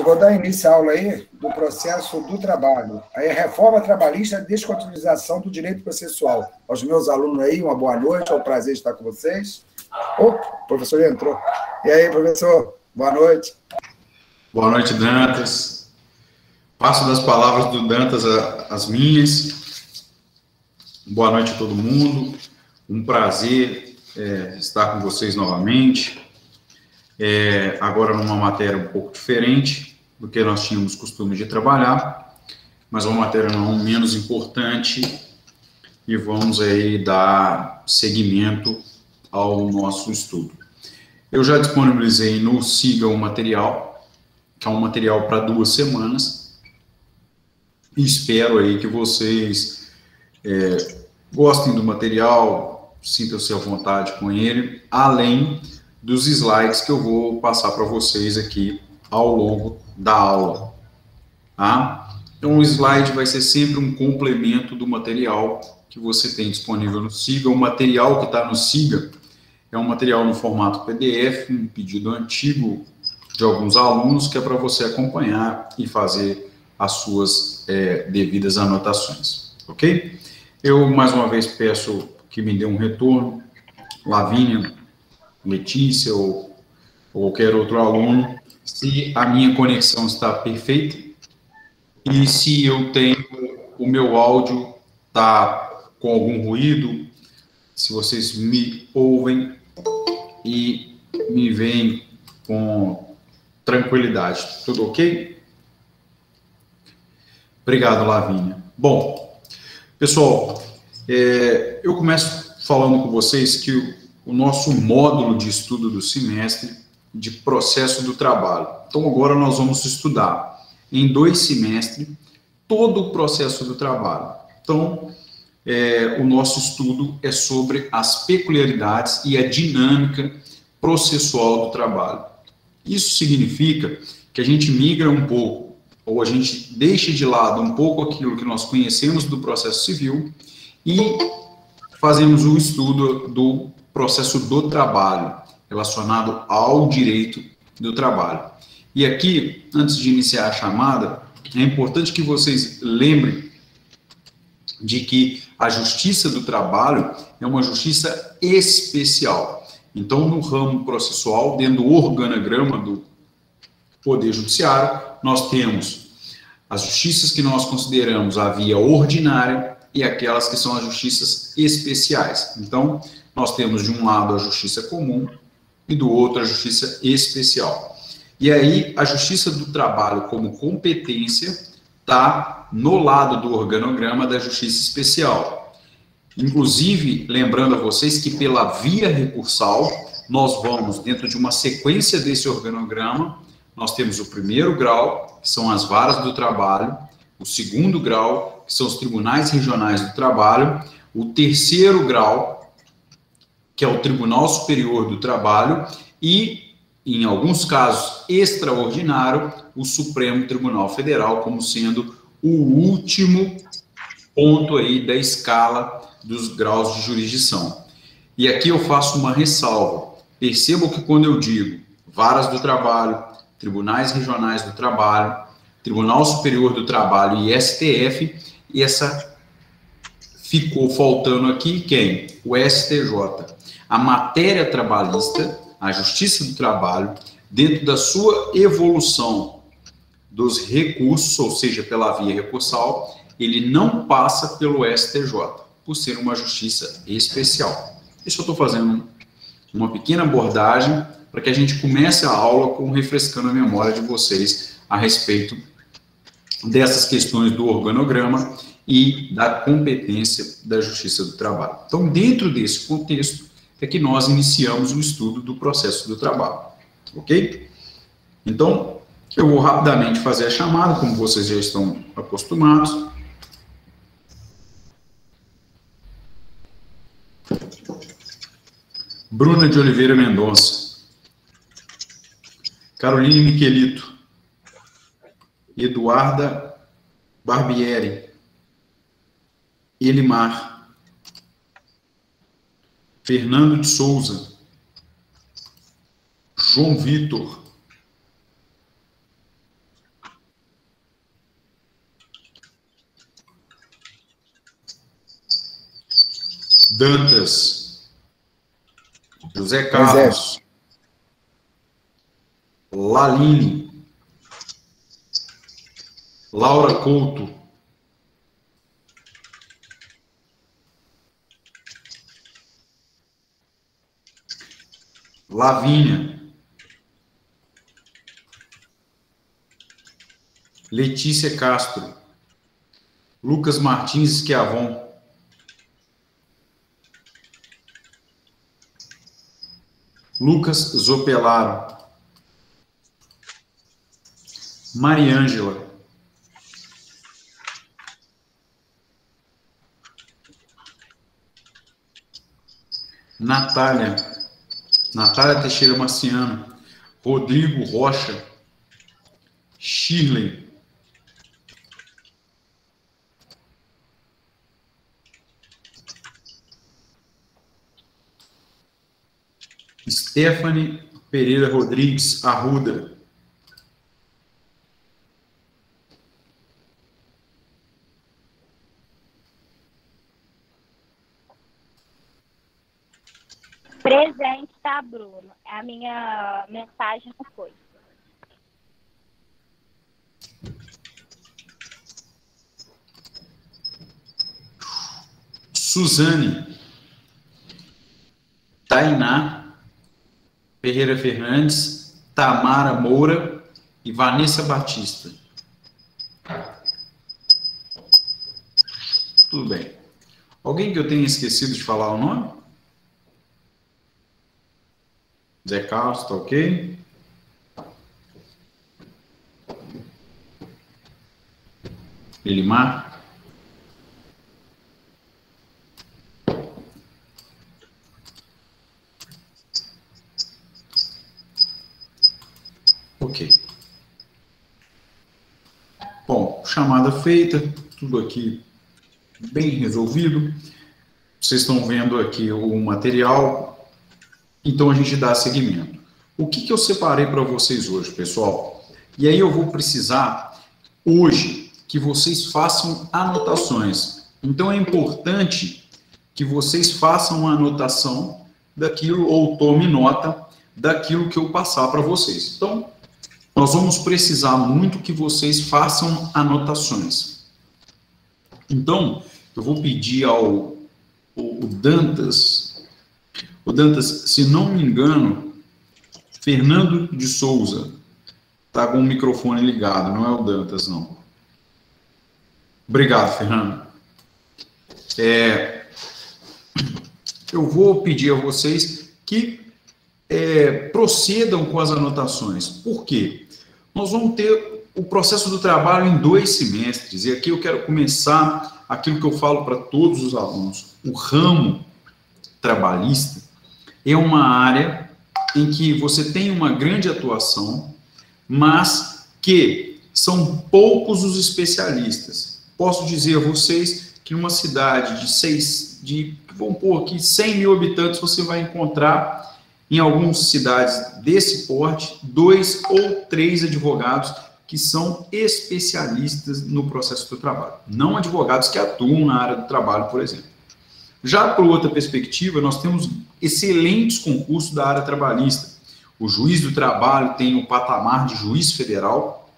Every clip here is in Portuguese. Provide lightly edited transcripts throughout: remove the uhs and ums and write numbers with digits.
vou dar início à aula aí do processo do trabalho. Aí, reforma trabalhista e descontinuização do direito processual. Aos meus alunos aí, uma boa noite, é um prazer estar com vocês. Opa, o professor entrou. E aí, professor, boa noite. Boa noite, Dantas. Passo das palavras do Dantas as minhas. Boa noite a todo mundo. Um prazer estar com vocês novamente. Agora numa matéria um pouco diferente do que nós tínhamos costume de trabalhar, mas uma matéria não menos importante, e vamos aí dar seguimento ao nosso estudo. Eu já disponibilizei no Siga um material, que é um material para 2 semanas, e espero aí que vocês gostem do material, sintam-se à vontade com ele, além dos slides que eu vou passar para vocês aqui ao longo da aula, tá? Então, o slide vai ser sempre um complemento do material que você tem disponível no Siga. O material que está no Siga é um material no formato PDF, um pedido antigo de alguns alunos, que é para você acompanhar e fazer as suas devidas anotações, ok? Eu, mais uma vez, peço que me dê um retorno, Lavínia, Letícia ou qualquer outro aluno, se a minha conexão está perfeita e se eu tenho, o meu áudio está com algum ruído, se vocês me ouvem e me veem com tranquilidade. Tudo ok? Obrigado, Lavínia. Bom, pessoal, eu começo falando com vocês que o nosso módulo de estudo do semestre de processo do trabalho. Então, agora nós vamos estudar em 2 semestres todo o processo do trabalho. Então, o nosso estudo é sobre as peculiaridades e a dinâmica processual do trabalho. Isso significa que a gente migra um pouco, ou a gente deixa de lado um pouco aquilo que nós conhecemos do processo civil e fazemos o estudo do processo do trabalho, relacionado ao direito do trabalho. E aqui, antes de iniciar a chamada, é importante que vocês lembrem de que a justiça do trabalho é uma justiça especial. Então, no ramo processual, dentro do organograma do Poder Judiciário, nós temos as justiças que nós consideramos a via ordinária e aquelas que são as justiças especiais. Então, nós temos de um lado a justiça comum e do outro a justiça especial. E aí, a justiça do trabalho como competência está no lado do organograma da justiça especial. Inclusive, lembrando a vocês que pela via recursal, nós vamos, dentro de uma sequência desse organograma, nós temos o 1º grau, que são as varas do trabalho, o 2º grau, que são os tribunais regionais do trabalho, o 3º grau, que é o Tribunal Superior do Trabalho, e, em alguns casos extraordinário, o Supremo Tribunal Federal, como sendo o último ponto aí da escala dos graus de jurisdição. E aqui eu faço uma ressalva. Percebam que quando eu digo varas do trabalho, tribunais regionais do trabalho, Tribunal Superior do Trabalho e STF, essa ficou faltando aqui quem? O STJ. A matéria trabalhista, a Justiça do Trabalho, dentro da sua evolução dos recursos, ou seja, pela via recursal, ele não passa pelo STJ, por ser uma justiça especial. Isso eu estou fazendo uma pequena abordagem para que a gente comece a aula com refrescando a memória de vocês a respeito dessas questões do organograma e da competência da Justiça do Trabalho. Então, dentro desse contexto, é que nós iniciamos o estudo do processo do trabalho, ok? Então, eu vou rapidamente fazer a chamada, como vocês já estão acostumados. Bruna de Oliveira Mendonça, Caroline Michelito, Eduarda Barbieri, Elimar, Fernando de Souza, João Vitor, Dantas, José Carlos, Laline, Laura Couto, Lavínia, Letícia Castro, Lucas Martins Schiavon, Lucas Zopelaro, Mariângela, Natália Teixeira Marciano, Rodrigo Rocha, Shirley, Stephanie Pereira Rodrigues Arruda, Presente, tá, Bruno? A minha mensagem não foi. Suzane, Tainá Ferreira Fernandes, Tamara Moura e Vanessa Batista. Tudo bem. Alguém que eu tenha esquecido de falar o nome? Zé Carlos, tá ok? Elimar? Ok. Bom, chamada feita, tudo aqui bem resolvido. Vocês estão vendo aqui o material. Então, a gente dá seguimento. O que eu separei para vocês hoje, pessoal? E aí eu vou precisar, hoje, que vocês façam anotações. Então, é importante que vocês façam uma anotação daquilo, ou tome nota daquilo que eu passar para vocês. Então, nós vamos precisar muito que vocês façam anotações. Então, eu vou pedir ao Dantas... O Dantas, se não me engano, Fernando de Souza, está com o microfone ligado, não é o Dantas, não. Obrigado, Fernando. Eu vou pedir a vocês que procedam com as anotações. Por quê? Nós vamos ter o processo do trabalho em 2 semestres, e aqui eu quero começar aquilo que eu falo para todos os alunos. O ramo trabalhista é uma área em que você tem uma grande atuação, mas que são poucos os especialistas. Posso dizer a vocês que numa cidade vamos pôr aqui, 100 mil habitantes, você vai encontrar, em algumas cidades desse porte, 2 ou 3 advogados que são especialistas no processo do trabalho. Não advogados que atuam na área do trabalho, por exemplo. Já por outra perspectiva, nós temos excelentes concursos da área trabalhista. O juiz do trabalho tem o patamar de juiz federal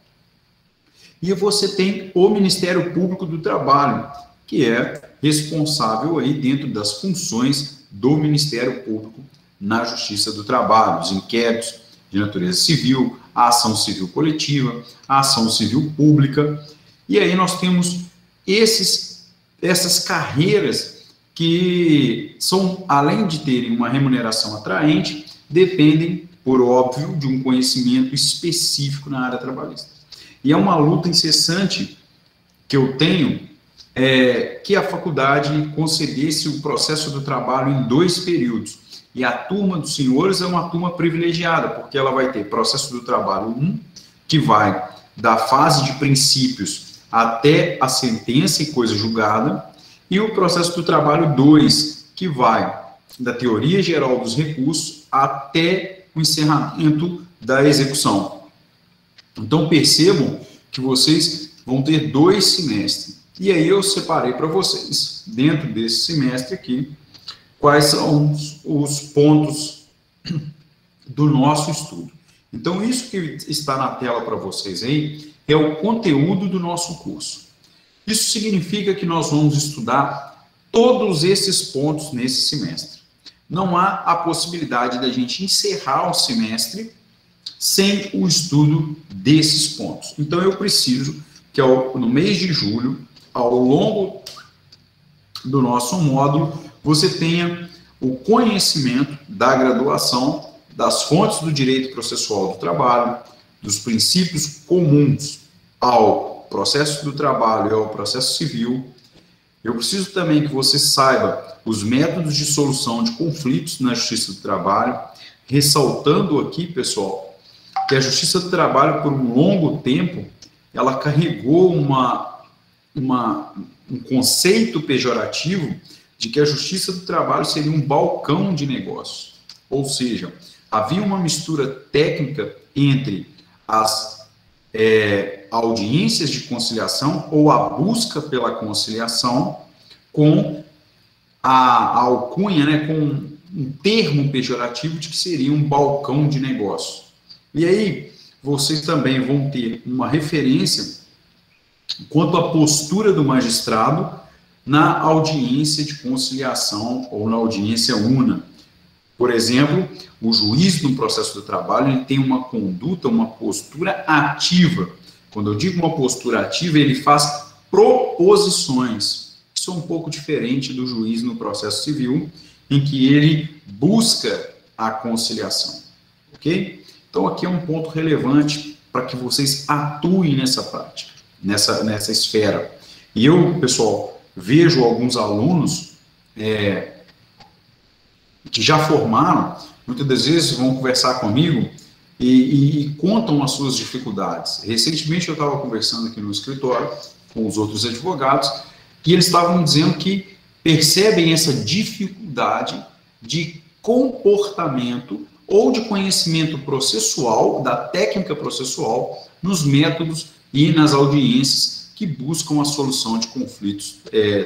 e você tem o Ministério Público do Trabalho, que é responsável aí dentro das funções do Ministério Público na Justiça do Trabalho, os inquéritos de natureza civil, a ação civil coletiva, a ação civil pública. E aí nós temos essas carreiras que são, além de terem uma remuneração atraente, dependem, por óbvio, de um conhecimento específico na área trabalhista. E é uma luta incessante que eu tenho, que a faculdade concedesse o processo do trabalho em 2 períodos. E a turma dos senhores é uma turma privilegiada, porque ela vai ter processo do trabalho 1, que vai da fase de princípios até a sentença e coisa julgada, e o processo do trabalho 2, que vai da teoria geral dos recursos até o encerramento da execução. Então, percebam que vocês vão ter 2 semestres. E aí eu separei para vocês, dentro desse semestre aqui, quais são os pontos do nosso estudo. Então, isso que está na tela para vocês aí é o conteúdo do nosso curso. Isso significa que nós vamos estudar todos esses pontos nesse semestre. Não há a possibilidade da gente encerrar o semestre sem o estudo desses pontos. Então, eu preciso que no mês de julho, ao longo do nosso módulo, você tenha o conhecimento da graduação, das fontes do direito processual do trabalho, dos princípios comuns ao processo do trabalho e ao processo civil. Eu preciso também que você saiba os métodos de solução de conflitos na Justiça do Trabalho, ressaltando aqui, pessoal, que a Justiça do Trabalho, por um longo tempo, ela carregou um conceito pejorativo de que a Justiça do Trabalho seria um balcão de negócio. Ou seja, havia uma mistura técnica entre as audiências de conciliação ou a busca pela conciliação com a alcunha, né, com um termo pejorativo de que seria um balcão de negócio. E aí, vocês também vão ter uma referência quanto à postura do magistrado na audiência de conciliação ou na audiência una. Por exemplo, o juiz no processo do trabalho ele tem uma conduta, uma postura ativa. Quando eu digo uma postura ativa, ele faz proposições. Isso é um pouco diferente do juiz no processo civil, em que ele busca a conciliação. Ok? Então, aqui é um ponto relevante para que vocês atuem nessa prática, nessa esfera. E eu, pessoal, vejo alguns alunos que já formaram, muitas das vezes vão conversar comigo e contam as suas dificuldades. Recentemente eu estava conversando aqui no escritório com os outros advogados e eles estavam dizendo que percebem essa dificuldade de comportamento ou de conhecimento processual, da técnica processual, nos métodos e nas audiências que buscam a solução de conflitos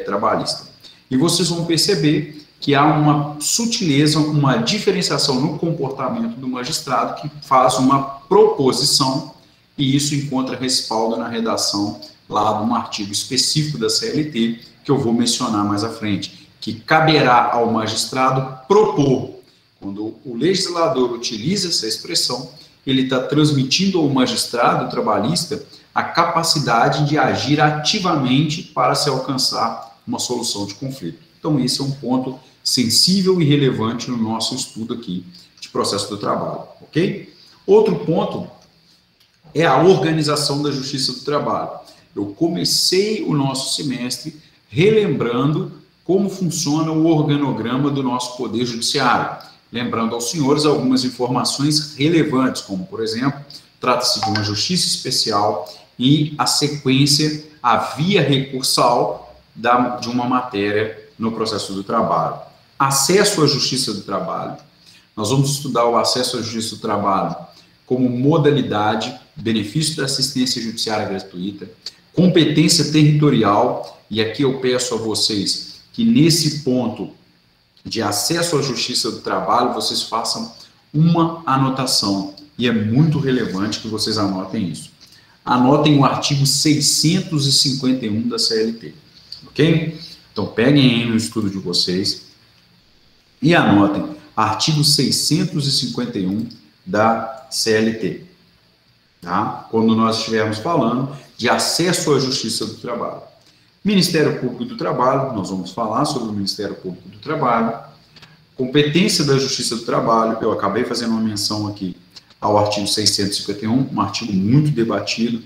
trabalhistas. E vocês vão perceber que há uma sutileza, uma diferenciação no comportamento do magistrado que faz uma proposição e isso encontra respaldo na redação lá de um artigo específico da CLT que eu vou mencionar mais à frente, que caberá ao magistrado propor. Quando o legislador utiliza essa expressão, ele está transmitindo ao magistrado trabalhista a capacidade de agir ativamente para se alcançar uma solução de conflito. Então, esse é um ponto sensível e relevante no nosso estudo aqui de processo do trabalho, ok? Outro ponto é a organização da Justiça do Trabalho. Eu comecei o nosso semestre relembrando como funciona o organograma do nosso Poder Judiciário, lembrando aos senhores algumas informações relevantes, como, por exemplo, trata-se de uma justiça especial e a sequência, a via recursal de uma matéria no processo do trabalho. Acesso à Justiça do Trabalho. Nós vamos estudar o acesso à Justiça do Trabalho como modalidade, benefício da assistência judiciária gratuita, competência territorial, e aqui eu peço a vocês que nesse ponto de acesso à Justiça do Trabalho, vocês façam uma anotação, e é muito relevante que vocês anotem isso. Anotem o artigo 651 da CLT, ok? Então, peguem aí no estudo de vocês e anotem artigo 651 da CLT, tá? Quando nós estivermos falando de acesso à Justiça do Trabalho. Ministério Público do Trabalho, nós vamos falar sobre o Ministério Público do Trabalho. Competência da Justiça do Trabalho, eu acabei fazendo uma menção aqui ao artigo 651, um artigo muito debatido,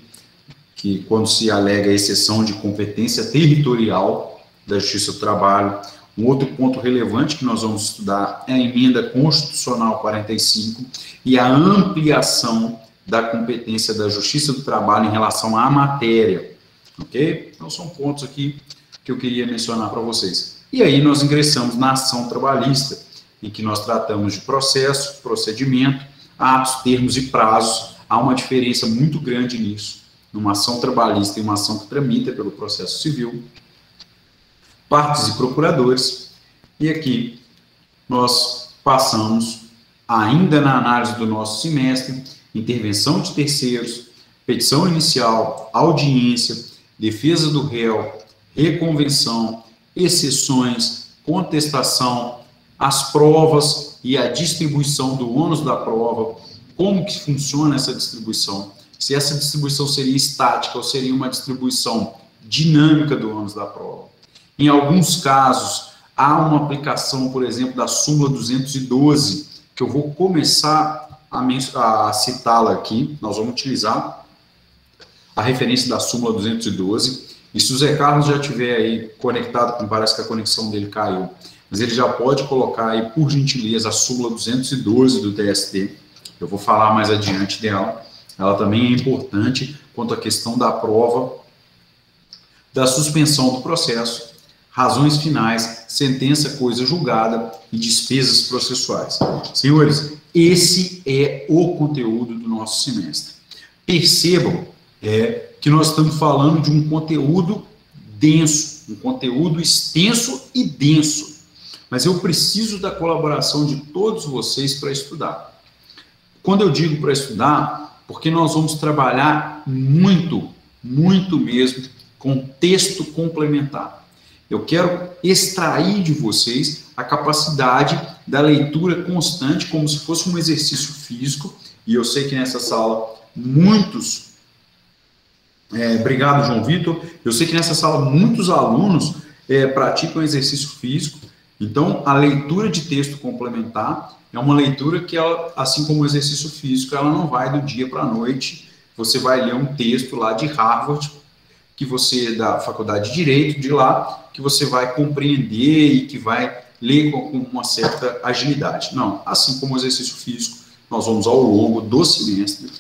que quando se alega a exceção de competência territorial da Justiça do Trabalho. Um outro ponto relevante que nós vamos estudar é a emenda constitucional 45 e a ampliação da competência da Justiça do Trabalho em relação à matéria, ok? Então, são pontos aqui que eu queria mencionar para vocês. E aí nós ingressamos na ação trabalhista, em que nós tratamos de processo, procedimento, atos, termos e prazos. Há uma diferença muito grande nisso, numa ação trabalhista e uma ação que tramita pelo processo civil, partes e procuradores, e aqui nós passamos, ainda na análise do nosso semestre, intervenção de terceiros, petição inicial, audiência, defesa do réu, reconvenção, exceções, contestação, as provas e a distribuição do ônus da prova, como que funciona essa distribuição, se essa distribuição seria estática ou seria uma distribuição dinâmica do ônus da prova. Em alguns casos, há uma aplicação, por exemplo, da súmula 212, que eu vou começar a citá-la aqui. Nós vamos utilizar a referência da súmula 212, e se o Zé Carlos já estiver aí conectado, como parece que a conexão dele caiu, mas ele já pode colocar aí, por gentileza, a súmula 212 do TST. Eu vou falar mais adiante dela. Ela também é importante quanto à questão da prova, da suspensão do processo, razões finais, sentença, coisa julgada e despesas processuais. Senhores, esse é o conteúdo do nosso semestre. Percebam que nós estamos falando de um conteúdo denso, um conteúdo extenso e denso. Mas eu preciso da colaboração de todos vocês para estudar. Quando eu digo para estudar, porque nós vamos trabalhar muito, muito mesmo com texto complementar. Eu quero extrair de vocês a capacidade da leitura constante, como se fosse um exercício físico, e eu sei que nessa sala muitos... obrigado, João Vitor. Eu sei que nessa sala muitos alunos praticam exercício físico, então a leitura de texto complementar é uma leitura que, ela, assim como o exercício físico, ela não vai do dia para a noite. Você vai ler um texto lá de Harvard, que você, da Faculdade de Direito, de lá, que você vai compreender e que vai ler com uma certa agilidade. Não, assim como o exercício físico, nós vamos ao longo do semestre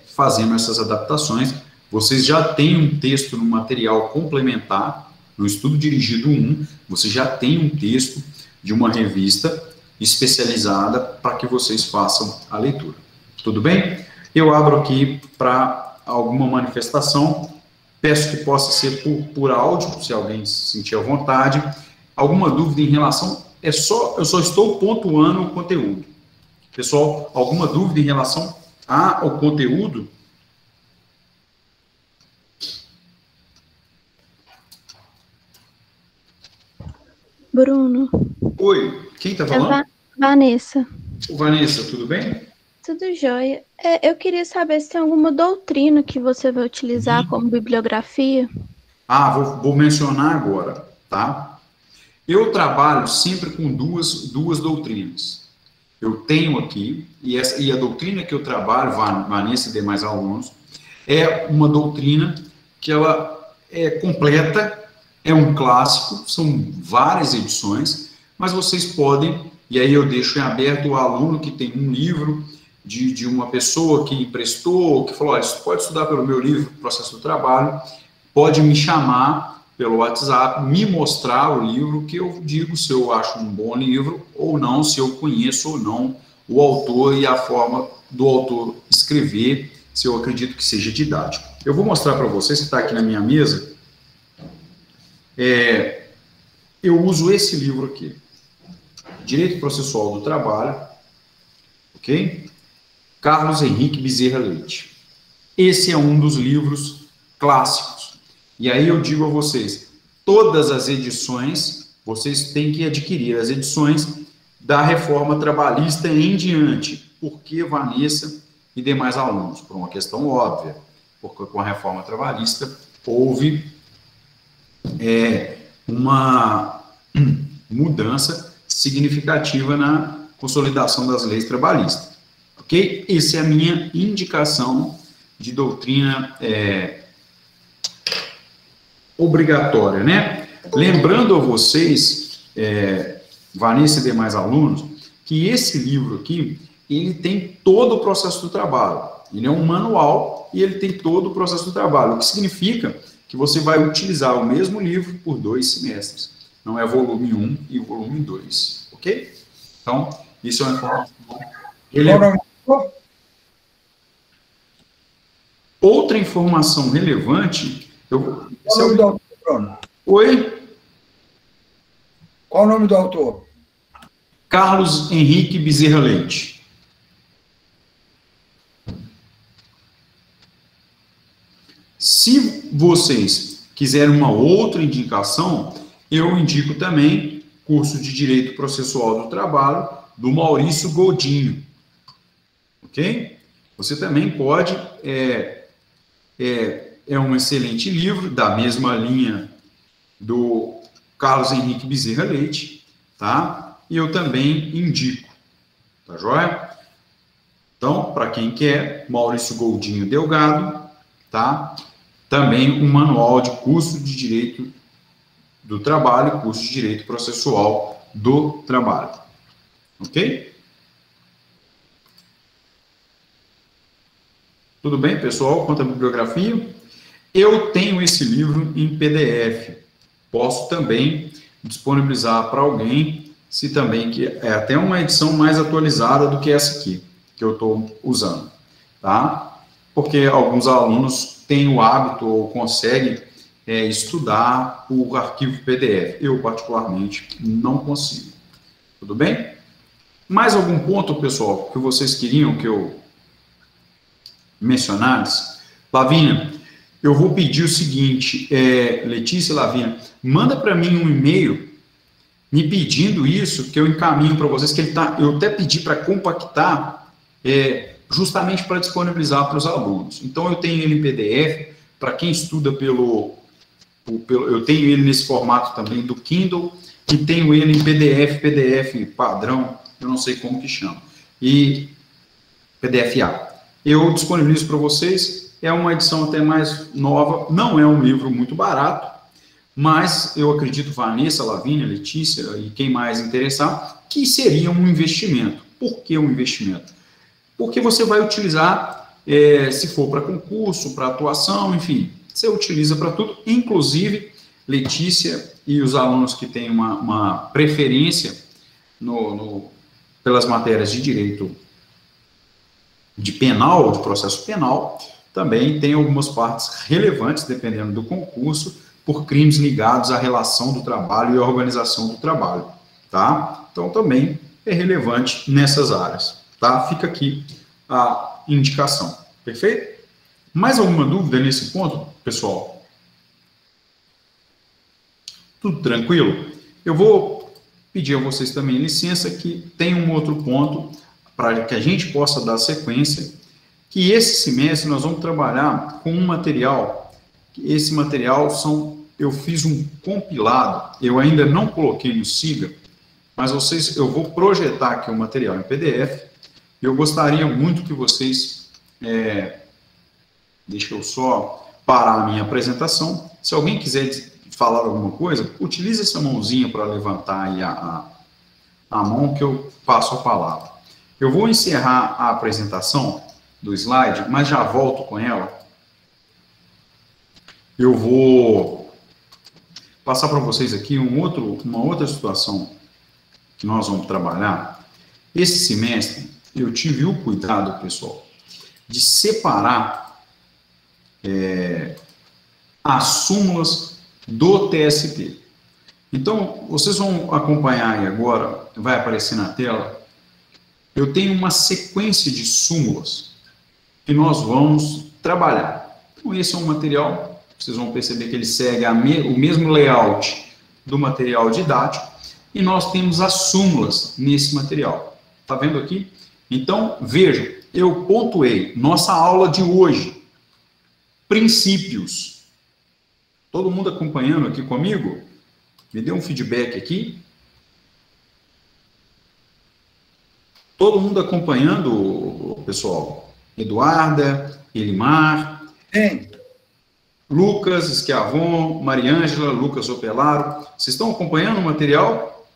fazendo essas adaptações. Vocês já têm um texto no material complementar, no estudo dirigido 1, você já tem um texto de uma revista especializada para que vocês façam a leitura. Tudo bem? Eu abro aqui para alguma manifestação, peço que possa ser por áudio, se alguém se sentir à vontade. Alguma dúvida em relação... eu só estou pontuando o conteúdo. Pessoal, alguma dúvida em relação ao conteúdo? Bruno. Oi, quem está falando? Vanessa. Vanessa, tudo bem? Tudo jóia. Eu queria saber se tem alguma doutrina que você vai utilizar como bibliografia. Vou mencionar agora, tá? Eu trabalho sempre com duas doutrinas. Eu tenho aqui, e a doutrina que eu trabalho, Vanessa e demais alunos, é uma doutrina que ela é completa, é um clássico, são várias edições, mas vocês podem, e aí eu deixo em aberto o aluno que tem um livro de uma pessoa que emprestou, que falou, olha, você pode estudar pelo meu livro, Processo do Trabalho, pode me chamar pelo WhatsApp, me mostrar o livro, que eu digo se eu acho um bom livro ou não, se eu conheço ou não o autor e a forma do autor escrever, se eu acredito que seja didático. Eu vou mostrar para vocês, que está aqui na minha mesa, eu uso esse livro aqui, Direito Processual do Trabalho, ok? Carlos Henrique Bezerra Leite. Esse é um dos livros clássicos. E aí eu digo a vocês, todas as edições, vocês têm que adquirir as edições da Reforma Trabalhista em diante. Por que Vanessa e demais alunos? Por uma questão óbvia, porque com a Reforma Trabalhista houve uma mudança significativa na consolidação das leis trabalhistas. Ok? Essa é a minha indicação de doutrina obrigatória, né? Lembrando a vocês, Vanessa e demais alunos, que esse livro aqui, ele tem todo o processo do trabalho. Ele é um manual e ele tem todo o processo do trabalho, o que significa que você vai utilizar o mesmo livro por 2 semestres. Não é volume 1 e volume 2, ok? Então, isso é uma informação. Outra informação relevante... Qual o nome do autor, Bruno? Oi? Qual o nome do autor? Carlos Henrique Bezerra Leite. Se vocês quiserem uma outra indicação, eu indico também curso de Direito Processual do Trabalho, do Maurício Godinho. Ok? Você também pode, é um excelente livro, da mesma linha do Carlos Henrique Bezerra Leite, tá? E eu também indico, tá joia? Então, para quem quer, Maurício Godinho Delgado, tá? Também um manual de curso de Direito do Trabalho, curso de Direito Processual do Trabalho. Ok? Tudo bem, pessoal? Quanto à bibliografia, eu tenho esse livro em PDF. Posso também disponibilizar para alguém, se também que é até uma edição mais atualizada do que essa aqui, que eu estou usando, tá? Porque alguns alunos têm o hábito ou conseguem estudar o arquivo PDF. Eu, particularmente, não consigo. Tudo bem? Mais algum ponto, pessoal, que vocês queriam que eu mencionasse? Lavínia, eu vou pedir o seguinte, Letícia, Lavínia, manda para mim um e-mail me pedindo isso, que eu encaminho para vocês, que eu até pedi para compactar, justamente para disponibilizar para os alunos. Então, eu tenho ele em PDF, para quem estuda eu tenho ele nesse formato também do Kindle, e tenho ele em PDF padrão, eu não sei como que chama, e PDF-A. Eu disponibilizo para vocês, é uma edição até mais nova, não é um livro muito barato, mas eu acredito, Vanessa, Lavínia, Letícia e quem mais interessar, que seria um investimento. Por que um investimento? Porque você vai utilizar, se for para concurso, para atuação, enfim, você utiliza para tudo, inclusive, Letícia e os alunos que têm uma preferência pelas matérias de direito de penal, de processo penal, também tem algumas partes relevantes, dependendo do concurso, por crimes ligados à relação do trabalho e à organização do trabalho, tá? Então, também é relevante nessas áreas, tá? Fica aqui a indicação, perfeito? Mais alguma dúvida nesse ponto, pessoal? Tudo tranquilo? Eu vou pedir a vocês também licença que tem um outro ponto para que a gente possa dar sequência, que esse semestre nós vamos trabalhar com um material, esse material eu fiz um compilado, eu ainda não coloquei no Siga, mas eu vou projetar aqui o material em PDF, eu gostaria muito que vocês, deixa eu só parar a minha apresentação, se alguém quiser falar alguma coisa, utilize essa mãozinha para levantar aí a mão que eu passo a palavra. Eu vou encerrar a apresentação do slide, mas já volto com ela. Eu vou passar para vocês aqui uma outra situação que nós vamos trabalhar. Esse semestre, eu tive o cuidado, pessoal, de separar as súmulas do TST. Então, vocês vão acompanhar aí agora, vai aparecer na tela, eu tenho uma sequência de súmulas que nós vamos trabalhar. Então, esse é um material, vocês vão perceber que ele segue o mesmo layout do material didático, e nós temos as súmulas nesse material. Está vendo aqui? Então, vejam, eu pontuei nossa aula de hoje, princípios. Todo mundo acompanhando aqui comigo? Me dê um feedback aqui. Todo mundo acompanhando, pessoal? Eduarda, Elimar, Lucas Schiavon, Mariângela, Lucas Opelaro. Vocês estão acompanhando o material?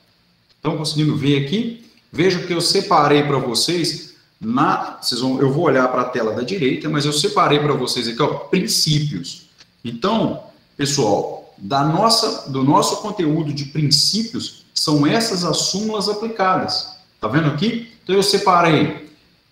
Estão conseguindo ver aqui? Vejam que eu separei para vocês, eu vou olhar para a tela da direita, mas eu separei para vocês aqui, ó, princípios. Então, pessoal, do nosso conteúdo de princípios, são essas as súmulas aplicadas. Tá vendo aqui? Então, eu separei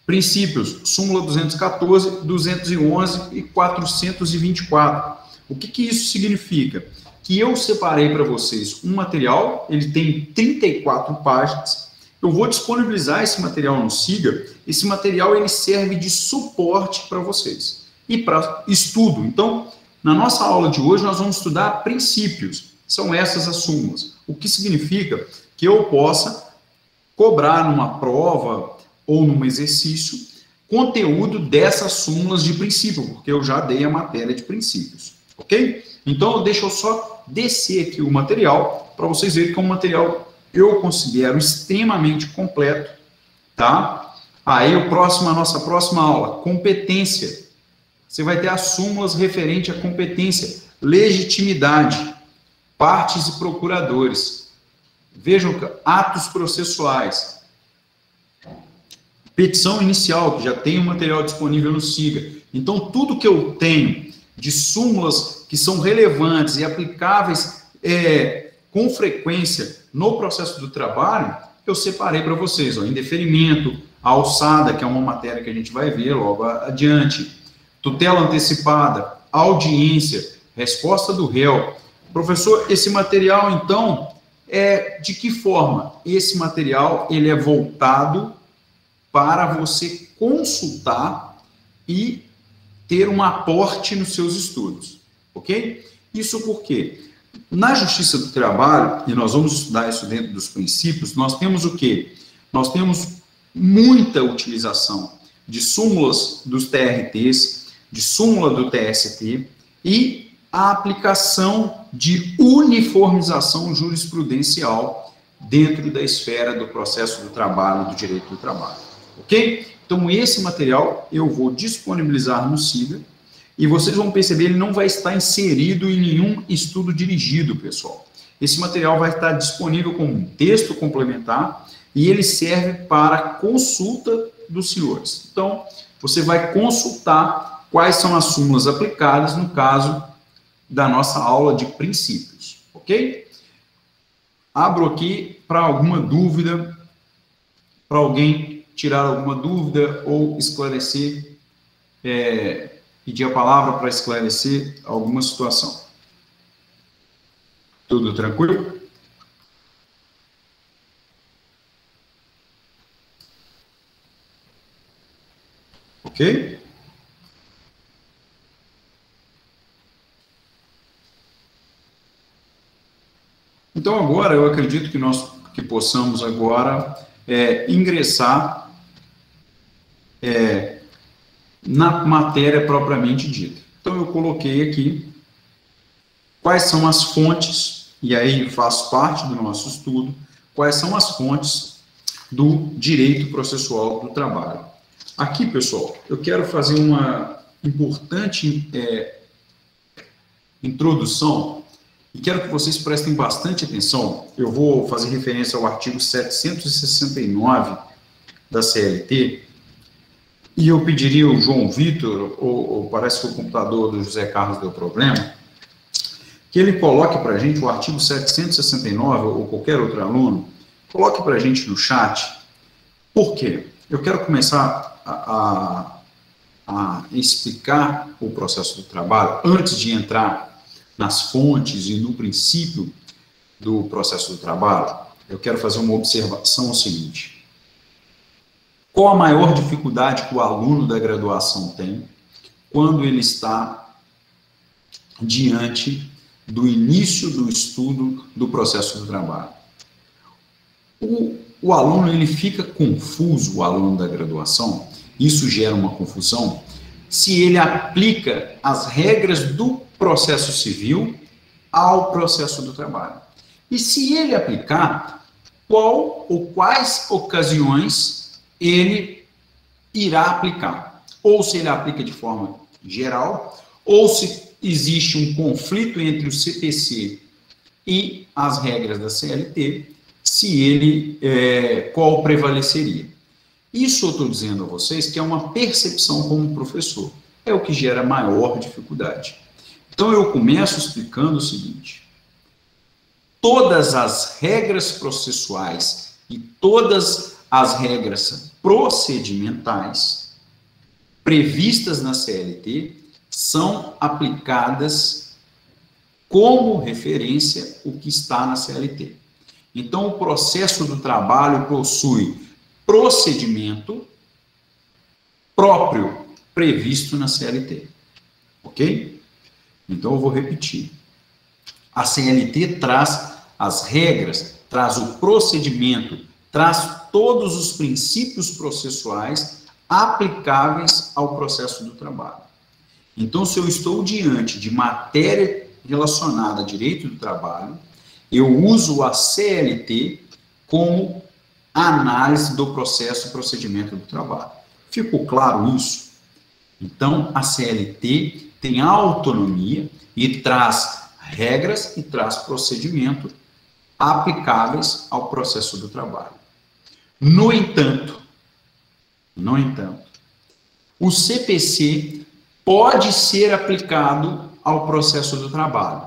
princípios, súmula 214, 211 e 424. O que isso significa? Que eu separei para vocês um material, ele tem 34 páginas, eu vou disponibilizar esse material no SIGA. Esse material ele serve de suporte para vocês e para estudo. Então, na nossa aula de hoje, nós vamos estudar princípios. São essas as súmulas. O que significa que eu possa cobrar numa prova ou num exercício conteúdo dessas súmulas de princípio, porque eu já dei a matéria de princípios, ok? Então, deixa eu só descer aqui o material para vocês verem que é um material eu considero extremamente completo, tá? Aí, a nossa próxima aula, competência. Você vai ter as súmulas referente à competência, legitimidade, partes e procuradores. Vejam, atos processuais. Petição inicial, que já tem o material disponível no SIGA. Então, tudo que eu tenho de súmulas que são relevantes e aplicáveis com frequência no processo do trabalho, eu separei para vocês. Ó, indeferimento, a alçada, que é uma matéria que a gente vai ver logo adiante, tutela antecipada, audiência, resposta do réu. Professor, esse material, então, de que forma? Esse material ele é voltado para você consultar e ter um aporte nos seus estudos, ok? Isso porque na Justiça do Trabalho, e nós vamos estudar isso dentro dos princípios, nós temos o quê? Nós temos muita utilização de súmulas dos TRTs, de súmula do TST e a aplicação de uniformização jurisprudencial dentro da esfera do processo do trabalho, do direito do trabalho, ok? Então, esse material eu vou disponibilizar no SIGA, e vocês vão perceber, ele não vai estar inserido em nenhum estudo dirigido, pessoal. Esse material vai estar disponível como um texto complementar e ele serve para consulta dos senhores. Então, você vai consultar quais são as súmulas aplicadas no caso da nossa aula de princípios, ok? Abro aqui para alguma dúvida, para alguém tirar alguma dúvida ou esclarecer, pedir a palavra para esclarecer alguma situação. Tudo tranquilo? Ok? Então, agora, eu acredito que nós possamos agora ingressar na matéria propriamente dita. Então, eu coloquei aqui quais são as fontes, e aí faz parte do nosso estudo, quais são as fontes do direito processual do trabalho. Aqui, pessoal, eu quero fazer uma importante introdução e quero que vocês prestem bastante atenção. Eu vou fazer referência ao artigo 769 da CLT, e eu pediria ao João Vitor, ou parece que o computador do José Carlos deu problema, que ele coloque para a gente o artigo 769, ou qualquer outro aluno, coloque para a gente no chat. Por quê? Eu quero começar a explicar o processo do trabalho, antes de entrar nas fontes e no princípio do processo do trabalho. Eu quero fazer uma observação seguinte. Qual a maior dificuldade que o aluno da graduação tem quando ele está diante do início do estudo do processo do trabalho? O aluno ele fica confuso, o aluno da graduação, isso gera uma confusão, se ele aplica as regras do processo civil ao processo do trabalho. E se ele aplicar, qual ou quais ocasiões ele irá aplicar? Ou se ele aplica de forma geral, ou se existe um conflito entre o CPC e as regras da CLT, se ele, qual prevaleceria. Isso eu estou dizendo a vocês que é uma percepção como professor, é o que gera maior dificuldade. Então eu começo explicando o seguinte: todas as regras processuais e todas as regras procedimentais previstas na CLT são aplicadas como referência o que está na CLT. Então, o processo do trabalho possui procedimento próprio previsto na CLT. Ok? Então, eu vou repetir. A CLT traz as regras, traz o procedimento, traz todos os princípios processuais aplicáveis ao processo do trabalho. Então, se eu estou diante de matéria relacionada a direito do trabalho, eu uso a CLT como análise do processo e procedimento do trabalho. Ficou claro isso? Então, a CLT tem autonomia e traz regras e traz procedimento aplicáveis ao processo do trabalho. No entanto, o CPC pode ser aplicado ao processo do trabalho,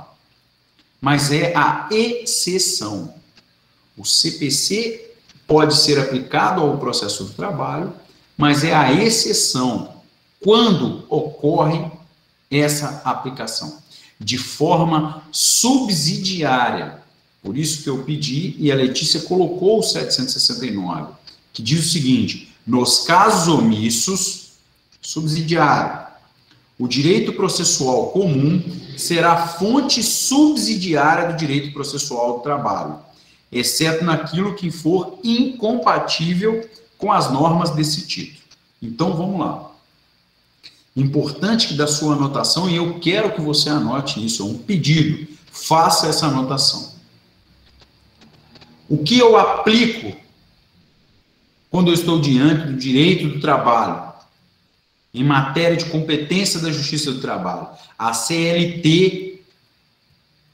mas é a exceção. O CPC pode ser aplicado ao processo do trabalho, mas é a exceção quando ocorre essa aplicação, de forma subsidiária. Por isso que eu pedi, e a Letícia colocou o 769, que diz o seguinte: nos casos omissos, subsidiário, o direito processual comum será fonte subsidiária do direito processual do trabalho, exceto naquilo que for incompatível com as normas desse título. Então, vamos lá. Importante que da sua anotação, e eu quero que você anote isso, é um pedido, faça essa anotação. O que eu aplico quando eu estou diante do direito do trabalho, em matéria de competência da Justiça do Trabalho? A CLT,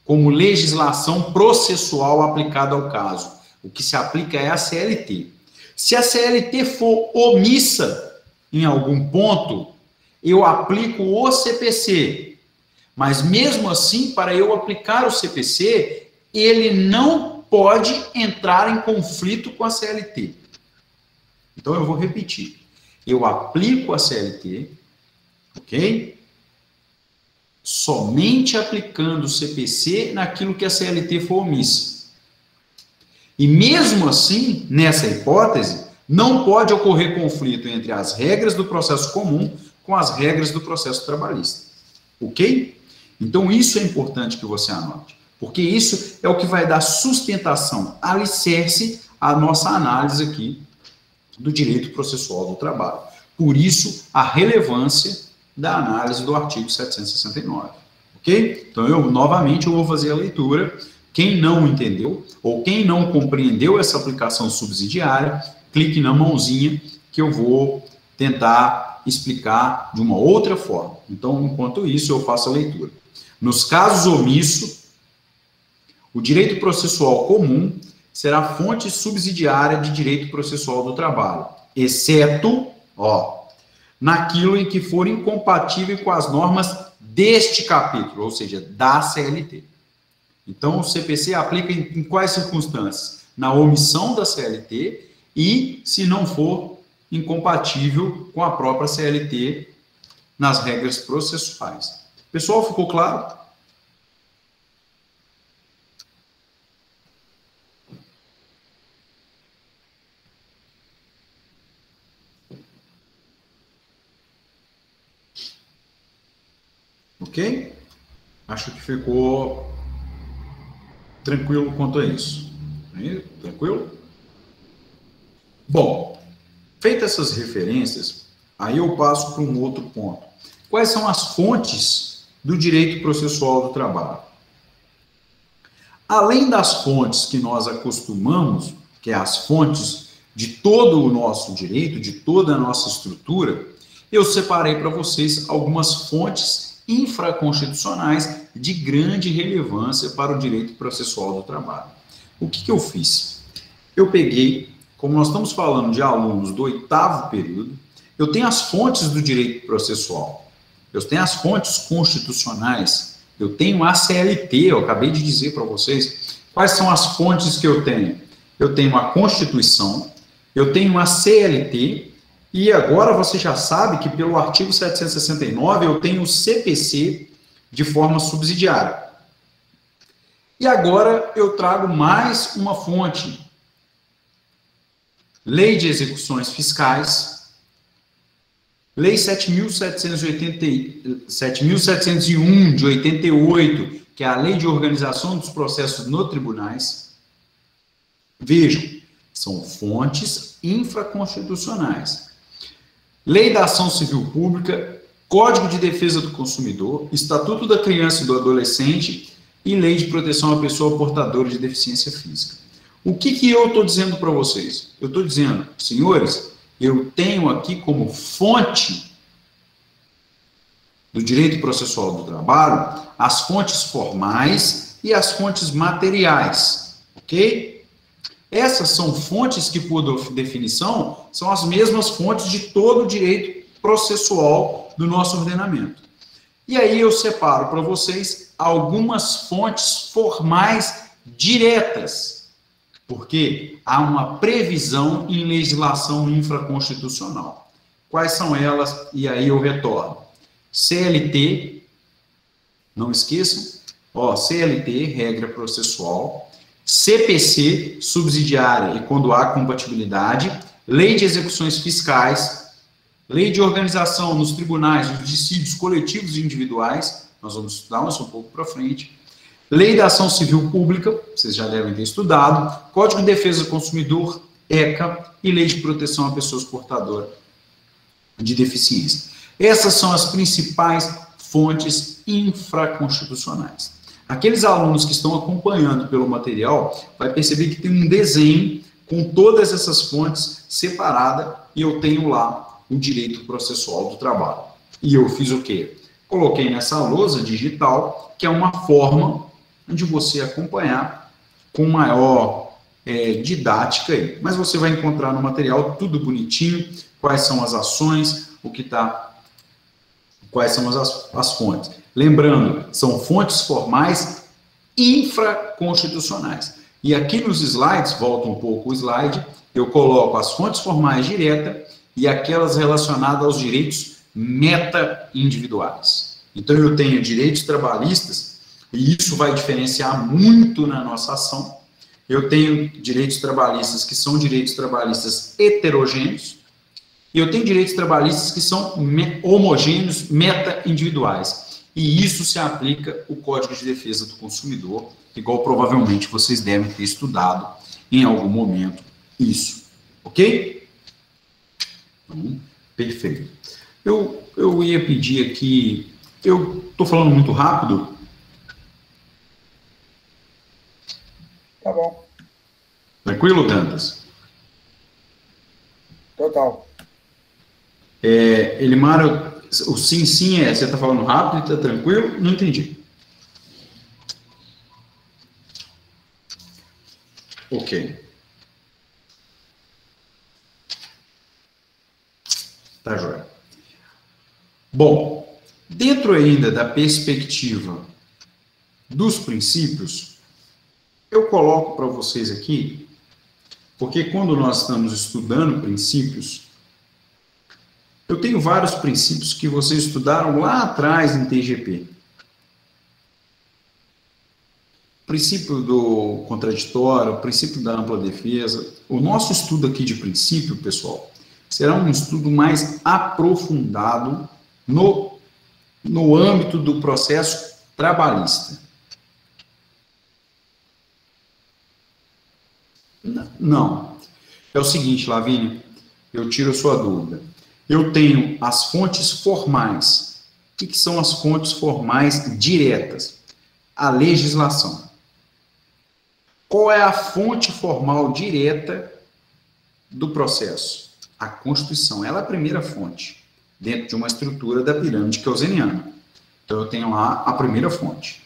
como legislação processual aplicada ao caso. O que se aplica é a CLT. Se a CLT for omissa em algum ponto, eu aplico o CPC. Mas mesmo assim, para eu aplicar o CPC, ele não pode entrar em conflito com a CLT. Então eu vou repetir. Eu aplico a CLT, ok? Somente aplicando o CPC naquilo que a CLT for omissa. E mesmo assim, nessa hipótese, não pode ocorrer conflito entre as regras do processo comum com as regras do processo trabalhista. Ok? Então isso é importante que você anote, porque isso é o que vai dar sustentação, alicerce à nossa análise aqui do direito processual do trabalho. Por isso, a relevância da análise do artigo 769. Ok? Então, novamente, eu vou fazer a leitura. Quem não entendeu, ou quem não compreendeu essa aplicação subsidiária, clique na mãozinha que eu vou tentar explicar de uma outra forma. Então, enquanto isso, eu faço a leitura. Nos casos omissos, o direito processual comum será fonte subsidiária de direito processual do trabalho, exceto, naquilo em que for incompatível com as normas deste capítulo, ou seja, da CLT. Então, o CPC aplica em quais circunstâncias? Na omissão da CLT e, se não for incompatível com a própria CLT nas regras processuais. Pessoal, ficou claro? Ok? Acho que ficou tranquilo quanto a isso. Tranquilo? Bom, feitas essas referências, aí eu passo para um outro ponto. Quais são as fontes do direito processual do trabalho? Além das fontes que nós acostumamos, que é as fontes de todo o nosso direito, de toda a nossa estrutura, eu separei para vocês algumas fontes infraconstitucionais de grande relevância para o direito processual do trabalho. O que eu fiz? Eu peguei, como nós estamos falando de alunos do 8º período, eu tenho as fontes do direito processual, eu tenho as fontes constitucionais, eu tenho a CLT, eu acabei de dizer para vocês quais são as fontes que eu tenho. Eu tenho a Constituição, eu tenho a CLT, e agora você já sabe que pelo artigo 769 eu tenho o CPC de forma subsidiária. E agora eu trago mais uma fonte. Lei de Execuções Fiscais, Lei 7.701 de 88, que é a Lei de Organização dos Processos nos Tribunais. Vejam, são fontes infraconstitucionais. Lei da Ação Civil Pública, Código de Defesa do Consumidor, Estatuto da Criança e do Adolescente e Lei de Proteção à Pessoa Portadora de Deficiência Física. O que eu estou dizendo para vocês? Eu estou dizendo, senhores, eu tenho aqui como fonte do direito processual do trabalho as fontes formais e as fontes materiais, ok? Essas são fontes que, por definição, são as mesmas fontes de todo o direito processual do nosso ordenamento. E aí eu separo para vocês algumas fontes formais diretas, porque há uma previsão em legislação infraconstitucional. Quais são elas? E aí eu retorno. CLT, não esqueçam, CLT, regra processual, CPC, subsidiária e quando há compatibilidade, Lei de Execuções Fiscais, Lei de Organização nos Tribunais dos Dissídios Coletivos e Individuais, nós vamos estudar isso um pouco para frente, Lei da Ação Civil Pública, vocês já devem ter estudado, Código de Defesa do Consumidor, ECA, e Lei de Proteção a Pessoas Portadoras de Deficiência. Essas são as principais fontes infraconstitucionais. Aqueles alunos que estão acompanhando pelo material vai perceber que tem um desenho com todas essas fontes separada e eu tenho lá o direito processual do trabalho. E eu fiz o quê? Coloquei nessa lousa digital, que é uma forma de você acompanhar com maior didática aí. Mas você vai encontrar no material tudo bonitinho, quais são as ações, quais são as fontes. Lembrando, são fontes formais infraconstitucionais. E aqui nos slides, volta um pouco o slide, eu coloco as fontes formais diretas e aquelas relacionadas aos direitos meta-individuais. Então, eu tenho direitos trabalhistas, e isso vai diferenciar muito na nossa ação. Eu tenho direitos trabalhistas que são direitos trabalhistas heterogêneos, e eu tenho direitos trabalhistas que são homogêneos, meta-individuais. E isso se aplica o Código de Defesa do Consumidor, igual provavelmente vocês devem ter estudado em algum momento isso. Ok? Então, perfeito. Eu ia pedir aqui... Eu estou falando muito rápido? Tá bom. Tranquilo, Dantas? Total. Elimar, o sim você está falando rápido e está tranquilo? Não entendi. Ok. Tá joia. Bom, dentro ainda da perspectiva dos princípios, eu coloco para vocês aqui, porque quando nós estamos estudando princípios, eu tenho vários princípios que vocês estudaram lá atrás em TGP. O princípio do contraditório, o princípio da ampla defesa. O nosso estudo aqui de princípio, pessoal, será um estudo mais aprofundado no âmbito do processo trabalhista. Não. É o seguinte, Lavínia, eu tiro a sua dúvida. Eu tenho as fontes formais. O que são as fontes formais diretas? A legislação. Qual é a fonte formal direta do processo? A Constituição. Ela é a primeira fonte, dentro de uma estrutura da pirâmide keynesiana. Então, eu tenho lá a primeira fonte.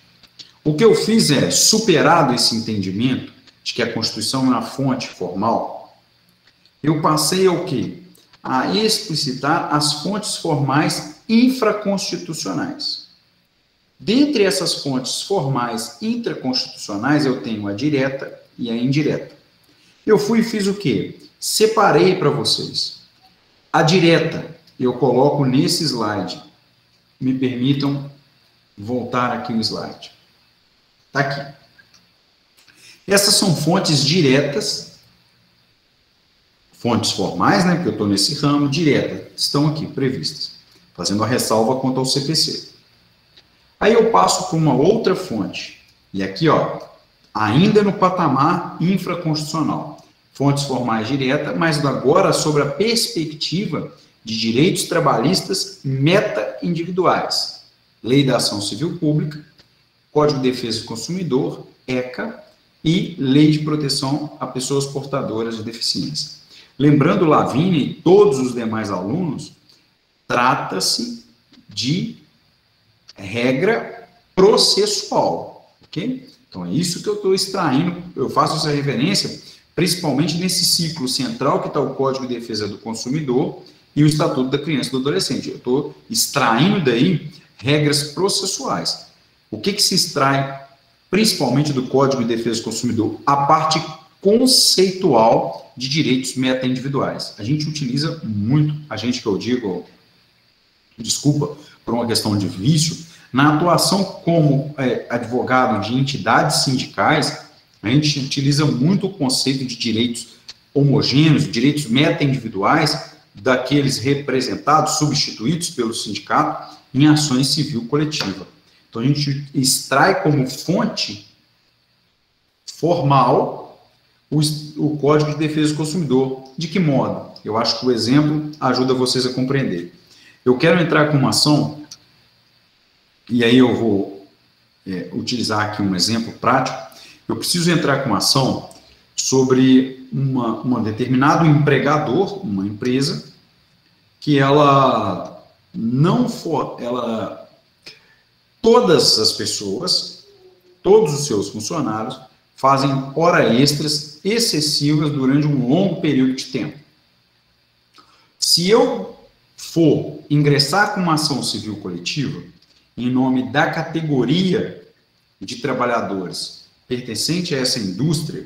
O que eu fiz é, superado esse entendimento de que a Constituição é uma fonte formal, eu passei ao quê? A explicitar as fontes formais infraconstitucionais. Dentre essas fontes formais intraconstitucionais, eu tenho a direta e a indireta. Eu fui e fiz o quê? Separei para vocês. A direta, eu coloco nesse slide. Me permitam voltar aqui o slide. Está aqui. Essas são fontes diretas, fontes formais, né, porque eu estou nesse ramo, direta, estão aqui previstas, fazendo a ressalva quanto ao CPC. Aí eu passo para uma outra fonte, e aqui, ó, ainda no patamar infraconstitucional, fontes formais diretas, mas agora sobre a perspectiva de direitos trabalhistas meta-individuais, Lei da Ação Civil Pública, Código de Defesa do Consumidor, ECA, e Lei de Proteção a Pessoas Portadoras de Deficiência. Lembrando, Lavínia e todos os demais alunos, trata-se de regra processual, ok? Então, é isso que eu estou extraindo, eu faço essa referência, principalmente nesse ciclo central que está o Código de Defesa do Consumidor e o Estatuto da Criança e do Adolescente. Eu estou extraindo daí regras processuais. O que se extrai, principalmente do Código de Defesa do Consumidor? A parte conceitual de direitos meta-individuais. A gente utiliza muito, a gente que eu digo, desculpa, por uma questão de vício, na atuação como advogado de entidades sindicais, a gente utiliza muito o conceito de direitos homogêneos, direitos meta-individuais, daqueles representados, substituídos pelo sindicato, em ações civil coletiva. Então, a gente extrai como fonte formal o Código de Defesa do Consumidor. De que modo? Eu acho que o exemplo ajuda vocês a compreender. Eu quero entrar com uma ação, e aí eu vou utilizar aqui um exemplo prático. Eu preciso entrar com uma ação sobre um determinado empregador, uma empresa, que ela não for, todas as pessoas, todos os seus funcionários, fazem horas extras excessivas durante um longo período de tempo. Se eu for ingressar com uma ação civil coletiva, em nome da categoria de trabalhadores pertencente a essa indústria,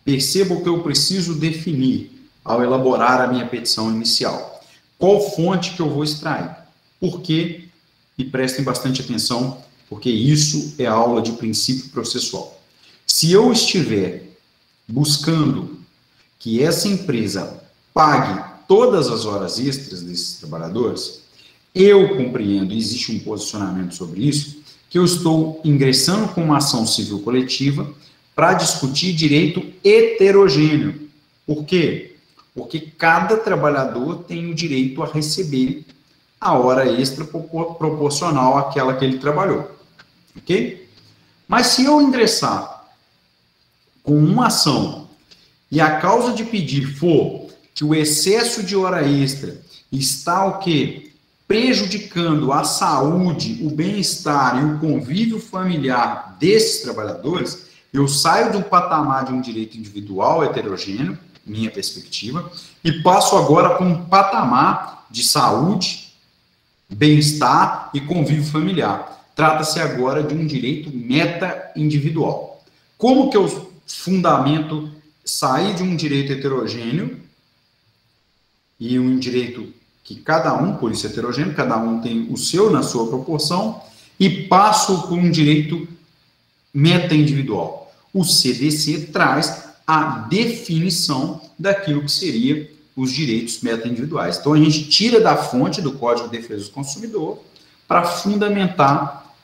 percebo que eu preciso definir, ao elaborar a minha petição inicial, qual fonte que eu vou extrair. Por quê? E prestem bastante atenção, porque isso é aula de princípio processual. Se eu estiver buscando que essa empresa pague todas as horas extras desses trabalhadores, eu compreendo, e existe um posicionamento sobre isso, que eu estou ingressando com uma ação civil coletiva para discutir direito heterogêneo. Por quê? Porque cada trabalhador tem o direito a receber a hora extra proporcional àquela que ele trabalhou. Ok? Mas se eu ingressar com uma ação e a causa de pedir for que o excesso de hora extra está o quê? Prejudicando a saúde, o bem-estar e o convívio familiar desses trabalhadores, eu saio do patamar de um direito individual heterogêneo, minha perspectiva, e passo agora para um patamar de saúde, bem-estar e convívio familiar. Trata-se agora de um direito meta-individual. Como que eu fundamento sair de um direito heterogêneo e um direito que cada um, por isso heterogêneo, cada um tem o seu na sua proporção, e passo por um direito meta-individual. O CDC traz a definição daquilo que seria os direitos meta-individuais. Então, a gente tira da fonte do Código de Defesa do Consumidor para fundamentar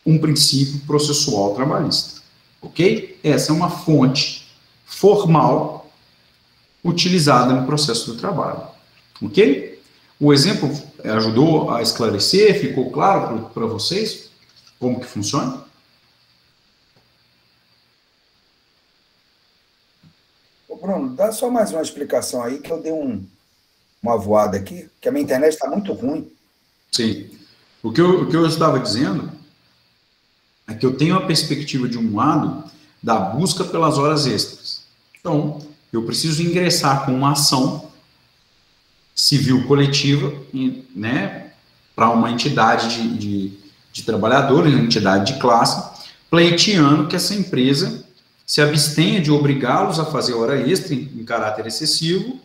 um princípio processual trabalhista. Ok? Essa é uma fonte formal utilizada no processo do trabalho. Ok? O exemplo ajudou a esclarecer? Ficou claro para vocês como que funciona? Ô Bruno, dá só mais uma explicação aí, que eu dei uma voada aqui, que a minha internet está muito ruim. Sim. O que eu estava dizendo é que eu tenho a perspectiva, de um lado, da busca pelas horas extras. Então, eu preciso ingressar com uma ação civil coletiva, né, para uma entidade de trabalhadores, uma entidade de classe, pleiteando que essa empresa se abstenha de obrigá-los a fazer hora extra em caráter excessivo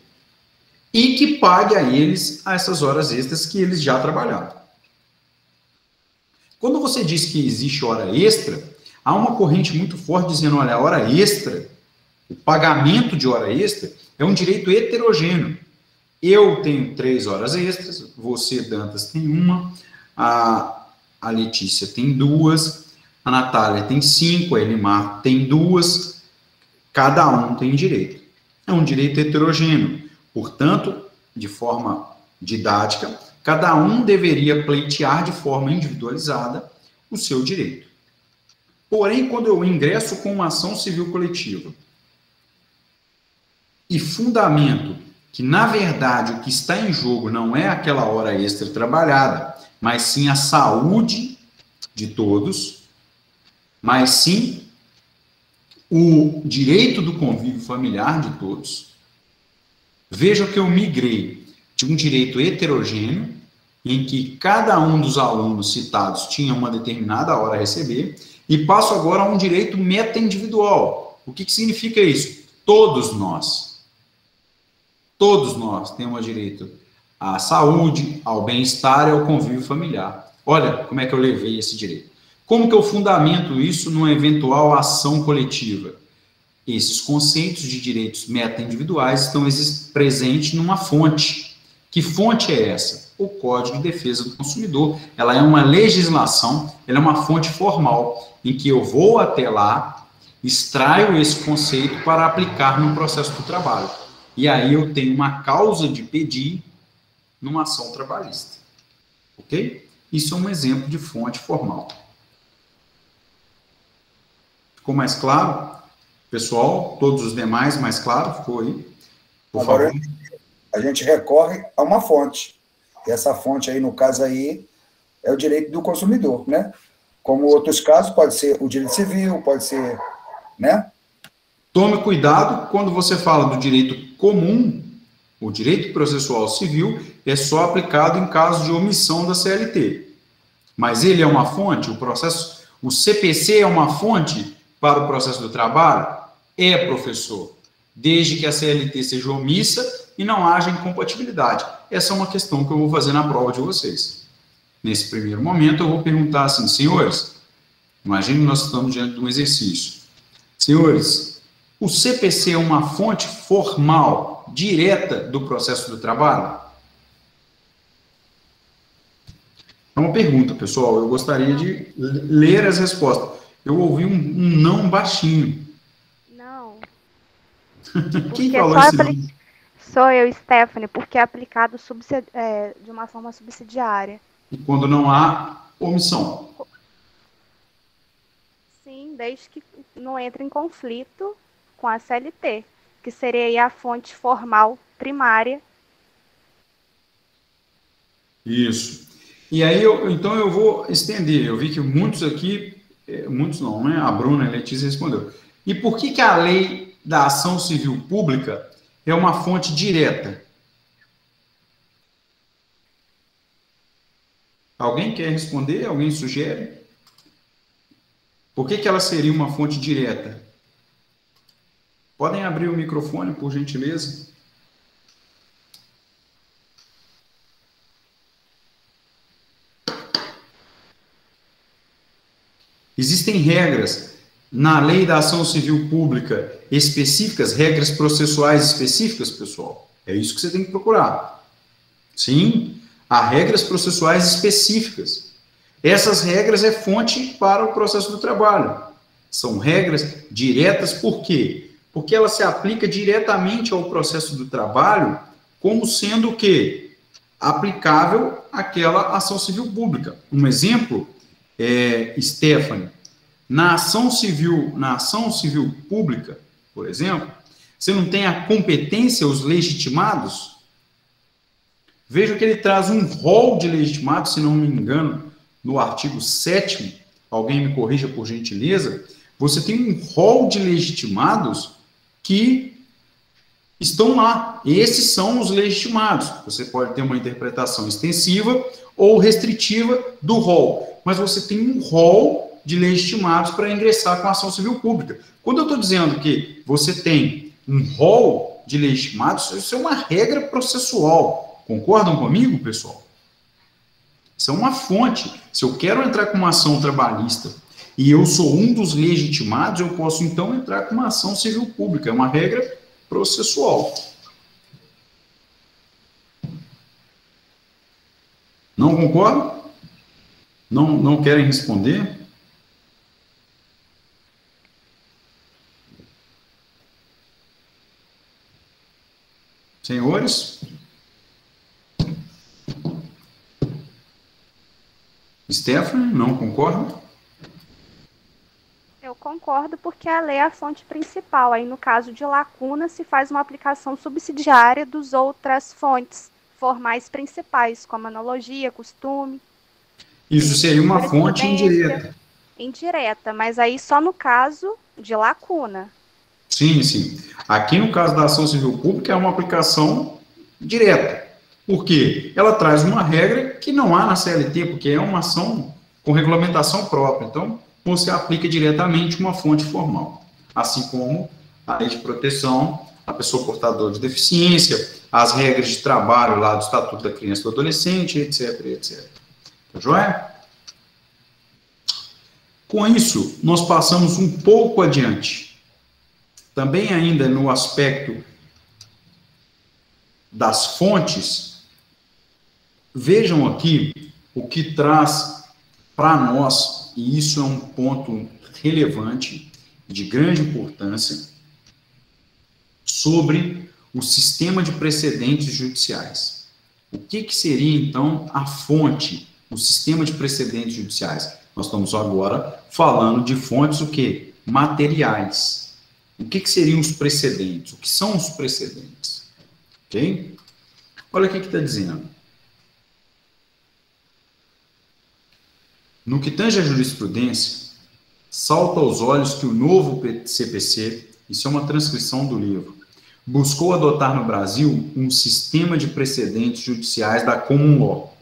e que pague a eles essas horas extras que eles já trabalharam. Quando você diz que existe hora extra, Há uma corrente muito forte dizendo, olha, a hora extra, o pagamento de hora extra é um direito heterogêneo. Eu tenho 3 horas extras, você, Dantas, tem uma, a Letícia tem 2, a Natália tem 5, a Elimar tem 2, cada um tem direito. É um direito heterogêneo. Portanto, de forma didática, cada um deveria pleitear de forma individualizada o seu direito. Porém, quando eu ingresso com uma ação civil coletiva e fundamento que, na verdade, o que está em jogo não é aquela hora extra trabalhada, mas sim a saúde de todos, mas sim o direito do convívio familiar de todos. Veja que eu migrei de um direito heterogêneo, em que cada um dos alunos citados tinha uma determinada hora a receber, e passo agora a um direito meta-individual. O que significa isso? Todos nós temos direito à saúde, ao bem-estar e ao convívio familiar. Olha como é que eu levei esse direito. Como que eu fundamento isso numa eventual ação coletiva? Esses conceitos de direitos meta-individuais estão presentes numa fonte. Que fonte é essa? O Código de Defesa do Consumidor. Ela é uma legislação, ela é uma fonte formal, em que eu vou até lá, extraio esse conceito para aplicar no processo do trabalho. E aí eu tenho uma causa de pedir numa ação trabalhista. Ok? Isso é um exemplo de fonte formal. Ficou mais claro? Pessoal, todos os demais, mais claro? Ficou aí? Por favor. A gente recorre a uma fonte. E essa fonte aí, no caso aí, é o direito do consumidor, né? Como outros casos, pode ser o direito civil, pode ser, né? Tome cuidado quando você fala do direito comum, o direito processual civil é só aplicado em caso de omissão da CLT. Mas ele é uma fonte, o CPC é uma fonte para o processo do trabalho? É, professor, desde que a CLT seja omissa e não haja incompatibilidade. Essa é uma questão que eu vou fazer na prova de vocês. Nesse primeiro momento, eu vou perguntar assim, senhores, imagine que nós estamos diante de um exercício. Senhores, o CPC é uma fonte formal, direta do processo do trabalho? É uma pergunta, pessoal. Eu gostaria de ler as respostas. Eu ouvi um não baixinho. Não. Quem falou isso? Sou eu, Stephanie, porque é aplicado de uma forma subsidiária. E quando não há omissão? Sim, desde que não entre em conflito com a CLT, que seria aí a fonte formal primária. Isso. E aí, então eu vou estender. Eu vi que muitos aqui, muitos não, né? A Bruna e a Letícia respondeu. E por que a lei da ação civil pública é uma fonte direta? Alguém quer responder? Alguém sugere? Por que ela seria uma fonte direta? Podem abrir o microfone, por gentileza? Existem regras na lei da ação civil pública específicas, regras processuais específicas, pessoal? É isso que você tem que procurar. Sim, há regras processuais específicas. Essas regras é fonte para o processo do trabalho. São regras diretas, por quê? Porque ela se aplica diretamente ao processo do trabalho, como sendo o quê? Aplicável àquela ação civil pública. Um exemplo é, Stephanie, na ação civil pública, por exemplo, você não tem a competência, os legitimados? Veja que ele traz um rol de legitimados, se não me engano, no artigo 7º, alguém me corrija por gentileza, você tem um rol de legitimados que estão lá. Esses são os legitimados. Você pode ter uma interpretação extensiva ou restritiva do rol, mas você tem um rol de legitimados para ingressar com a ação civil pública. Quando eu estou dizendo que você tem um rol de legitimados, isso é uma regra processual. Concordam comigo, pessoal? Isso é uma fonte. Se eu quero entrar com uma ação trabalhista e eu sou um dos legitimados, eu posso, então, entrar com uma ação civil pública. É uma regra processual. Não concordam? Não querem responder? Senhores? Stephanie, não concorda? Eu concordo porque a lei é a fonte principal. Aí, no caso de lacuna, se faz uma aplicação subsidiária das outras fontes formais principais, como analogia, costume. Isso seria uma fonte indireta. Indireta, mas aí só no caso de lacuna. Sim, sim. Aqui, no caso da ação civil pública, é uma aplicação direta. Por quê? Ela traz uma regra que não há na CLT, porque é uma ação com regulamentação própria. Então, você aplica diretamente uma fonte formal. Assim como a lei de proteção à pessoa portadora de deficiência, as regras de trabalho lá do Estatuto da Criança e do Adolescente, etc, etc. Tá joia? Com isso, nós passamos um pouco adiante. Também ainda no aspecto das fontes, vejam aqui o que traz para nós, e isso é um ponto relevante, de grande importância, sobre o sistema de precedentes judiciais. O que seria, então, a fonte, o sistema de precedentes judiciais? Nós estamos agora falando de fontes, o quê? Materiais. O que seriam os precedentes? O que são os precedentes? Ok? Olha o que está dizendo. No que tange à jurisprudência, salta aos olhos que o novo CPC, isso é uma transcrição do livro, buscou adotar no Brasil um sistema de precedentes judiciais da common law.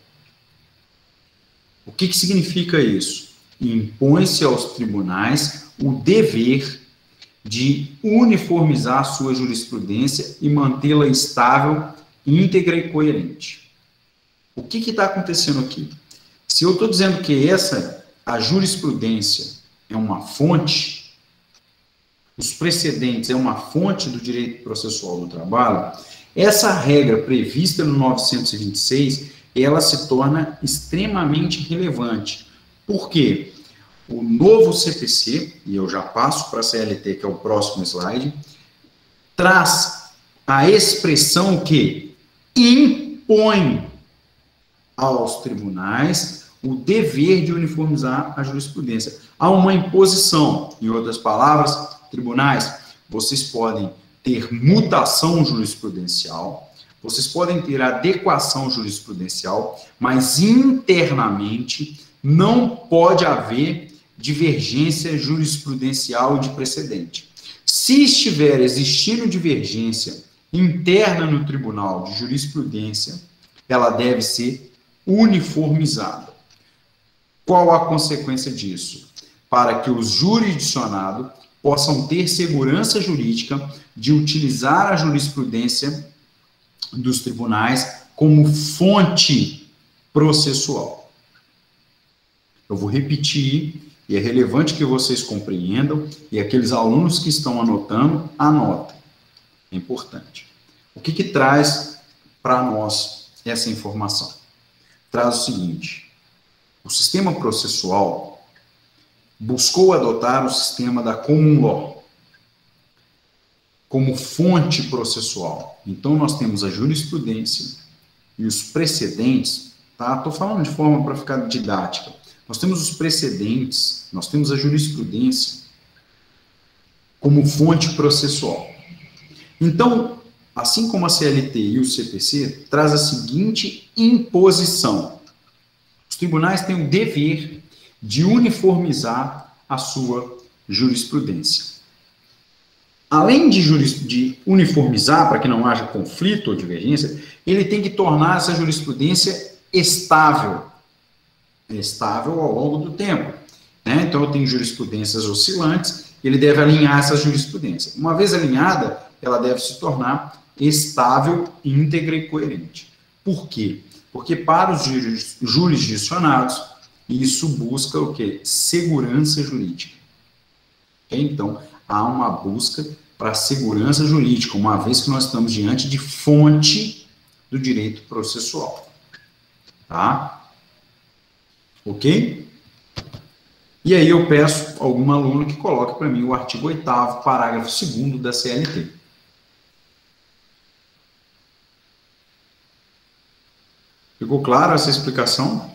O que significa isso? Impõe-se aos tribunais o dever de uniformizar sua jurisprudência e mantê-la estável, íntegra e coerente. O que está acontecendo aqui? Se eu estou dizendo que a jurisprudência é uma fonte, os precedentes é uma fonte do direito processual do trabalho, essa regra prevista no 926, ela se torna extremamente relevante. Por quê? O novo CPC, e eu já passo para a CLT, que é o próximo slide, traz a expressão que impõe aos tribunais o dever de uniformizar a jurisprudência. Há uma imposição, em outras palavras, tribunais, vocês podem ter mutação jurisprudencial, vocês podem ter adequação jurisprudencial, mas internamente não pode haver divergência jurisprudencial de precedente. Se estiver existindo divergência interna no tribunal de jurisprudência, ela deve ser uniformizada. Qual a consequência disso? Para que os jurisdicionados possam ter segurança jurídica de utilizar a jurisprudência dos tribunais como fonte processual. Eu vou repetir, e é relevante que vocês compreendam, e aqueles alunos que estão anotando, anotem. É importante. O que traz para nós essa informação? Traz o seguinte: o sistema processual buscou adotar o sistema da common law como fonte processual. Então, nós temos a jurisprudência e os precedentes, tá? Estou falando de forma para ficar didática. Nós temos os precedentes, nós temos a jurisprudência como fonte processual. Então, assim como a CLT e o CPC, traz a seguinte imposição: os tribunais têm o dever de uniformizar a sua jurisprudência. Além de uniformizar, para que não haja conflito ou divergência, ele tem que tornar essa jurisprudência estável ao longo do tempo. Né? Então, eu tenho jurisprudências oscilantes, ele deve alinhar essa jurisprudência. Uma vez alinhada, ela deve se tornar estável, íntegra e coerente. Por quê? Porque para os jurisdicionados, Isso busca o quê? Segurança jurídica. Então, há uma busca para segurança jurídica, uma vez que nós estamos diante de fonte do direito processual. Tá? Ok? E aí eu peço a algum aluno que coloque para mim o artigo 8º, parágrafo 2º da CLT. Ficou clara essa explicação?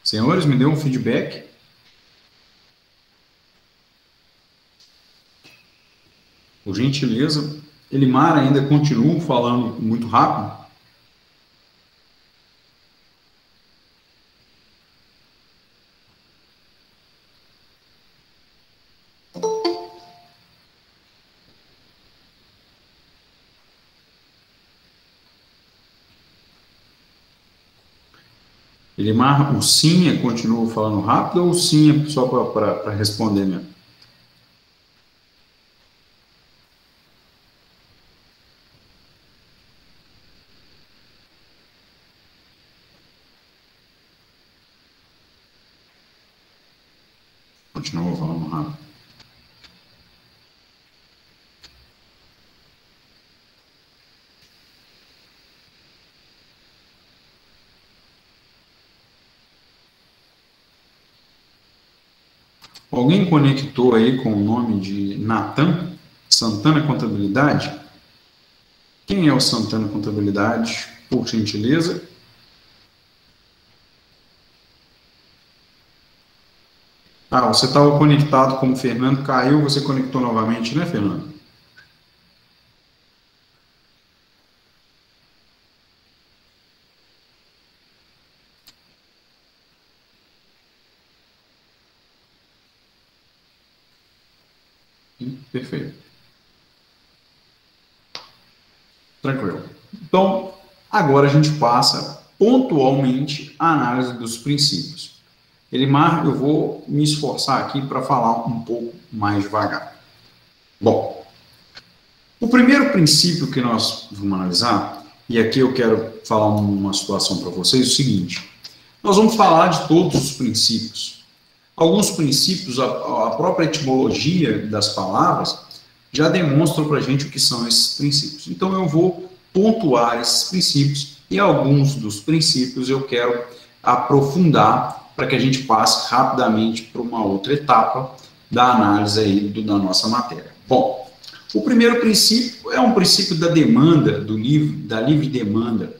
Senhores, me dê um feedback. Por gentileza. Elimar ainda continua falando muito rápido? Elimar, o sim continua falando rápido ou o sim é só para responder mesmo? Continua falando rápido. Alguém conectou aí com o nome de Natan, Santana Contabilidade? Quem é o Santana Contabilidade, por gentileza? Ah, você estava conectado com o Fernando, caiu, você conectou novamente, né, Fernando? Perfeito. Tranquilo. Então, agora a gente passa pontualmente à análise dos princípios. Elimar, eu vou me esforçar aqui para falar um pouco mais devagar. Bom, o primeiro princípio que nós vamos analisar, e aqui eu quero falar uma situação para vocês, é o seguinte: nós vamos falar de todos os princípios. Alguns princípios, a própria etimologia das palavras, já demonstram para a gente o que são esses princípios. Então, eu vou pontuar esses princípios e alguns dos princípios eu quero aprofundar para que a gente passe rapidamente para uma outra etapa da análise aí da nossa matéria. Bom, o primeiro princípio é um princípio da demanda, da livre demanda.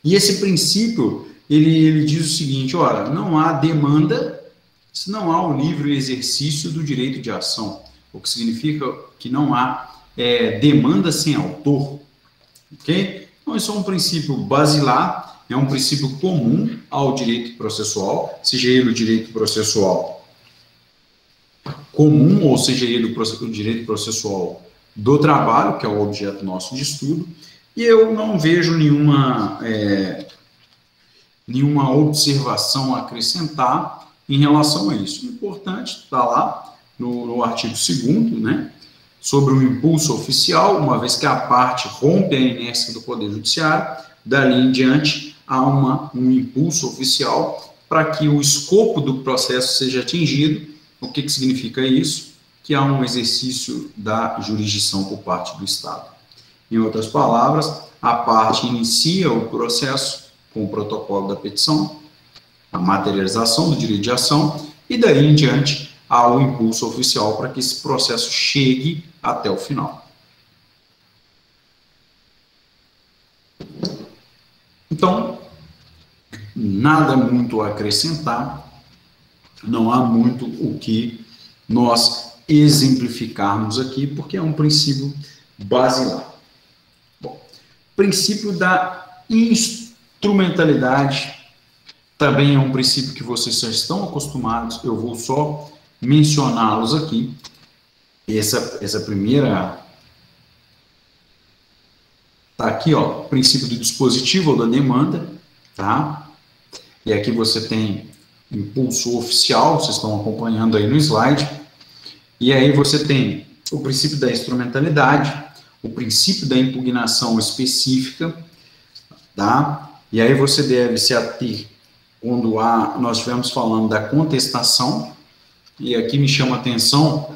E esse princípio, ele diz o seguinte: ora, não há demanda se não há o livre exercício do direito de ação, o que significa que não há demanda sem autor, ok? Então, isso é um princípio basilar, é um princípio comum ao direito processual, seja ele o direito processual comum, ou seja ele o direito processual do trabalho, que é o objeto nosso de estudo, e eu não vejo nenhuma observação a acrescentar em relação a isso. O importante está lá no artigo 2º, né, sobre o impulso oficial, uma vez que a parte rompe a inércia do Poder Judiciário, dali em diante há um impulso oficial para que o escopo do processo seja atingido. O que significa isso? Que há um exercício da jurisdição por parte do Estado. Em outras palavras, a parte inicia o processo com o protocolo da petição, a materialização do direito de ação, e daí em diante há o impulso oficial para que esse processo chegue até o final. Então, nada muito a acrescentar, não há muito o que nós exemplificarmos aqui, porque é um princípio basilar. Bom, princípio da instrumentalidade também é um princípio que vocês já estão acostumados, eu vou só mencioná-los aqui. Essa primeira está aqui, ó, princípio do dispositivo ou da demanda, tá? E aqui você tem impulso oficial, vocês estão acompanhando aí no slide, e aí você tem o princípio da instrumentalidade, o princípio da impugnação específica, tá? E aí você deve se ater quando nós estivermos falando da contestação, e aqui me chama a atenção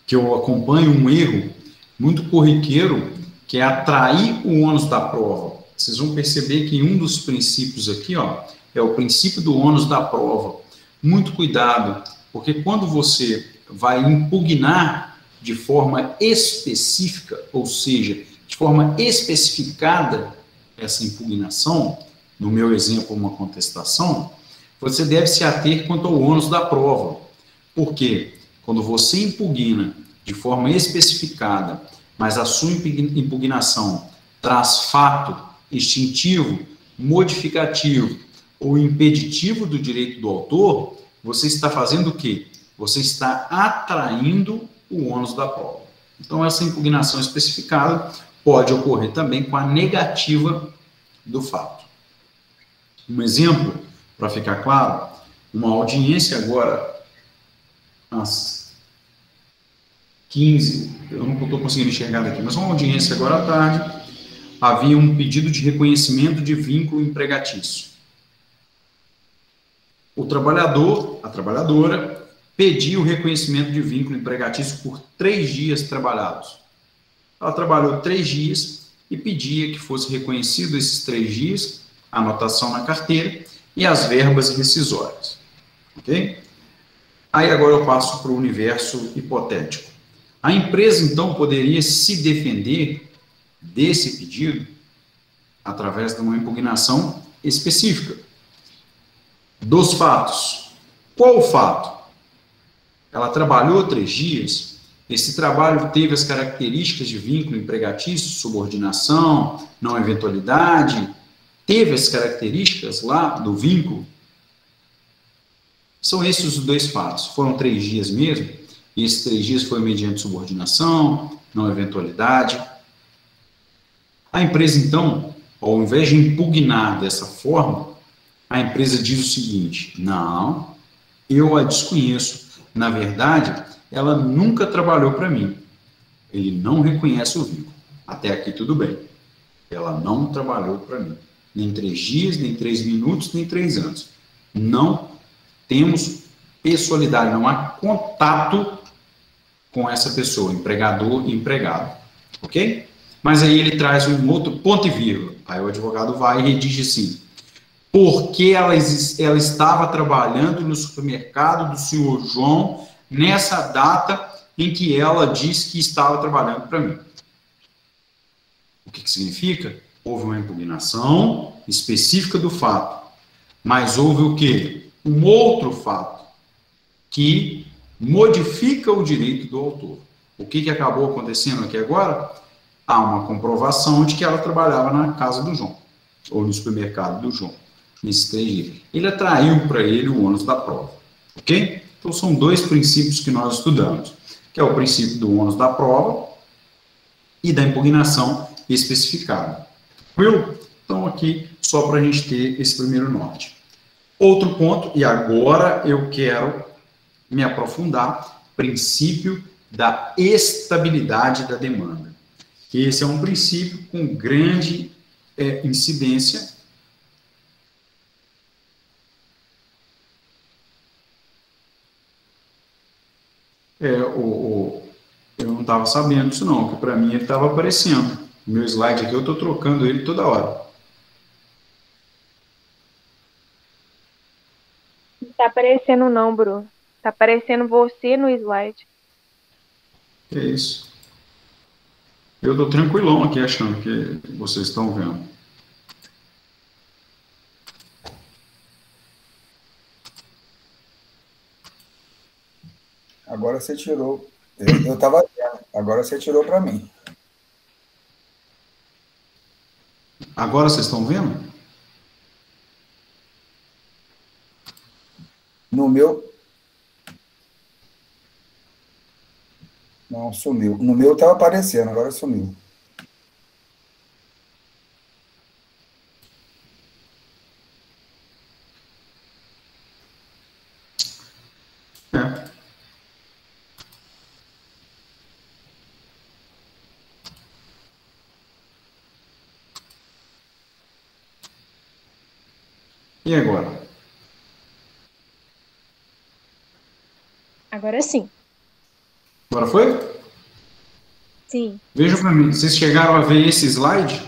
que eu acompanho um erro muito corriqueiro, que é atrair o ônus da prova. Vocês vão perceber que um dos princípios aqui, ó, é o princípio do ônus da prova. Muito cuidado, porque quando você vai impugnar de forma específica, ou seja, de forma especificada essa impugnação, no meu exemplo, uma contestação, você deve se ater quanto ao ônus da prova. Por quê? Quando você impugna de forma especificada, mas a sua impugnação traz fato extintivo, modificativo ou impeditivo do direito do autor, você está fazendo o quê? Você está atraindo o ônus da prova. Então, essa impugnação especificada pode ocorrer também com a negativa do fato. Um exemplo, para ficar claro, uma audiência agora, às 15, eu não estou conseguindo enxergar daqui, mas uma audiência agora à tarde, havia um pedido de reconhecimento de vínculo empregatício. O trabalhador, a trabalhadora, pediu o reconhecimento de vínculo empregatício por 3 dias trabalhados. Ela trabalhou 3 dias e pedia que fosse reconhecido esses 3 dias, a anotação na carteira e as verbas rescisórias. Ok? Aí agora eu passo para o universo hipotético. A empresa, então, poderia se defender desse pedido através de uma impugnação específica dos fatos. Qual o fato? Ela trabalhou 3 dias, esse trabalho teve as características de vínculo empregatício, subordinação, não eventualidade, teve as características lá do vínculo. São esses os 2 fatos. Foram 3 dias mesmo, e esses 3 dias foi mediante subordinação, não eventualidade. A empresa, então, ao invés de impugnar dessa forma, a empresa diz o seguinte: não, eu a desconheço. Na verdade, ela nunca trabalhou para mim. Ele não reconhece o vínculo. Até aqui tudo bem. Ela não trabalhou para mim. Nem 3 dias, nem 3 minutos, nem 3 anos. Não temos pessoalidade, não há contato com essa pessoa, empregador e empregado. Ok? Mas aí ele traz um outro ponto e vírgula. Aí o advogado vai e redige assim: porque ela estava trabalhando no supermercado do senhor João nessa data em que ela disse que estava trabalhando para mim. O que significa? Houve uma impugnação específica do fato, mas houve o quê? Um outro fato que modifica o direito do autor. O que acabou acontecendo aqui agora? Há uma comprovação de que ela trabalhava na casa do João, ou no supermercado do João, nesses 3 dias. Ele atraiu para ele o ônus da prova, ok? Então, são 2 princípios que nós estudamos, que é o princípio do ônus da prova e da impugnação especificada. Tranquilo? Então, aqui, só para a gente ter esse primeiro norte. Outro ponto, e agora eu quero me aprofundar, princípio da estabilidade da demanda. Esse é um princípio com grande incidência. Eu não estava sabendo disso não, porque para mim ele estava aparecendo. O meu slide aqui, eu estou trocando ele toda hora. Não está aparecendo não, Bruno. Está aparecendo você no slide. É isso. Eu estou tranquilão aqui, achando que vocês estão vendo. Agora você tirou. Eu estava vendo. Agora você tirou para mim. Agora vocês estão vendo? No meu... Não, sumiu. No meu estava aparecendo, agora sumiu. E agora? Agora sim. Agora foi? Sim. Vejam para mim, vocês chegaram a ver esse slide?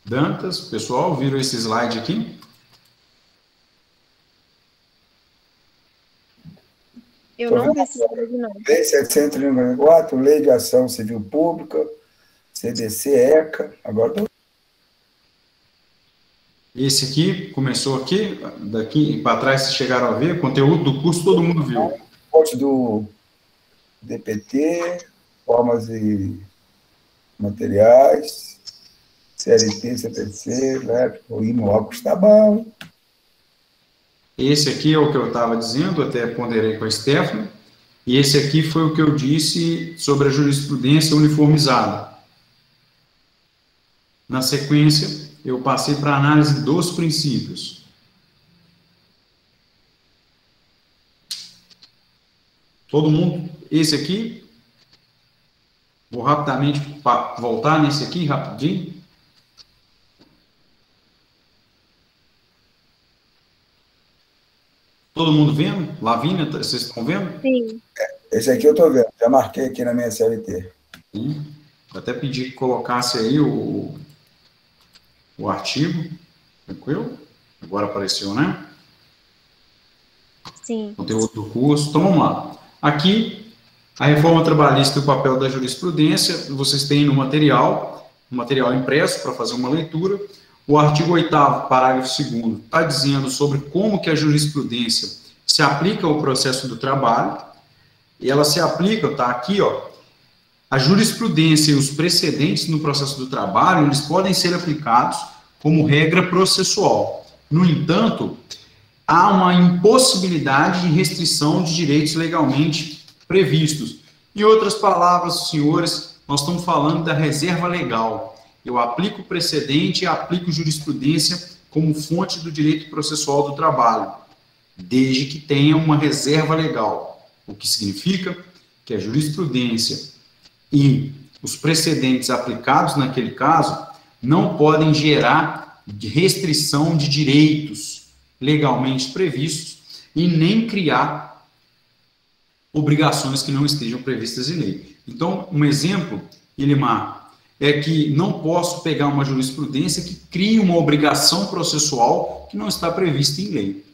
Dantas, pessoal, viram esse slide aqui? Eu não vi esse slide, não. Lei 734, Lei de Ação Civil Pública, CDC, ECA. Agora estou. Esse aqui, começou aqui, daqui para trás vocês chegaram a ver, conteúdo do curso todo mundo viu. Fonte do DPT, formas e materiais, CLT, CPC, né? O IMOCOS está bom. Esse aqui é o que eu estava dizendo, até ponderei com a Stephanie, e esse aqui foi o que eu disse sobre a jurisprudência uniformizada. Na sequência, eu passei para a análise dos princípios. Todo mundo, esse aqui, vou rapidamente voltar nesse aqui, rapidinho. Todo mundo vendo? Lavínia, vocês estão vendo? Sim. Esse aqui eu estou vendo, já marquei aqui na minha CLT. Sim. Até pedi que colocasse aí o artigo, tranquilo? Agora apareceu, né? Sim. Conteúdo do curso. Então, vamos lá. Aqui, a reforma trabalhista e o papel da jurisprudência, vocês têm no material impresso para fazer uma leitura. O artigo 8º, parágrafo 2º, está dizendo sobre como que a jurisprudência se aplica ao processo do trabalho, e ela se aplica, está aqui, ó, a jurisprudência e os precedentes no processo do trabalho, eles podem ser aplicados como regra processual. No entanto, há uma impossibilidade de restrição de direitos legalmente previstos. Em outras palavras, senhores, nós estamos falando da reserva legal. Eu aplico precedente e aplico jurisprudência como fonte do direito processual do trabalho, desde que tenha uma reserva legal. O que significa que a jurisprudência e os precedentes aplicados naquele caso não podem gerar restrição de direitos legalmente previstos e nem criar obrigações que não estejam previstas em lei. Então, um exemplo, Ilimar, é que não posso pegar uma jurisprudência que crie uma obrigação processual que não está prevista em lei.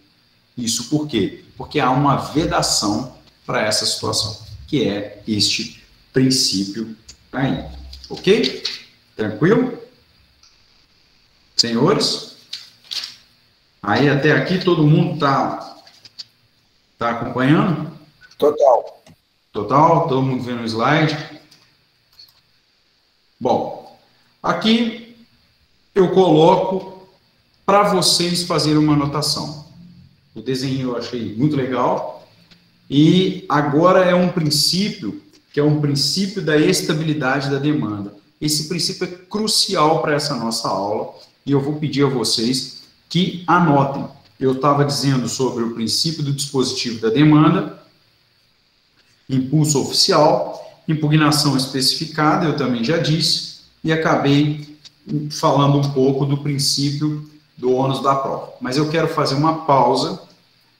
Isso por quê? Porque há uma vedação para essa situação, que é este princípio aí. Ok? Tranquilo? Senhores? Aí até aqui todo mundo está acompanhando? Total. Total? Todo mundo vendo o slide? Bom, aqui eu coloco para vocês fazerem uma anotação. O desenho eu achei muito legal. E agora é um princípio, que é um princípio da estabilidade da demanda. Esse princípio é crucial para essa nossa aula e eu vou pedir a vocês que anotem. Eu estava dizendo sobre o princípio do dispositivo da demanda, impulso oficial, impugnação especificada, eu também já disse, e acabei falando um pouco do princípio do ônus da prova. Mas eu quero fazer uma pausa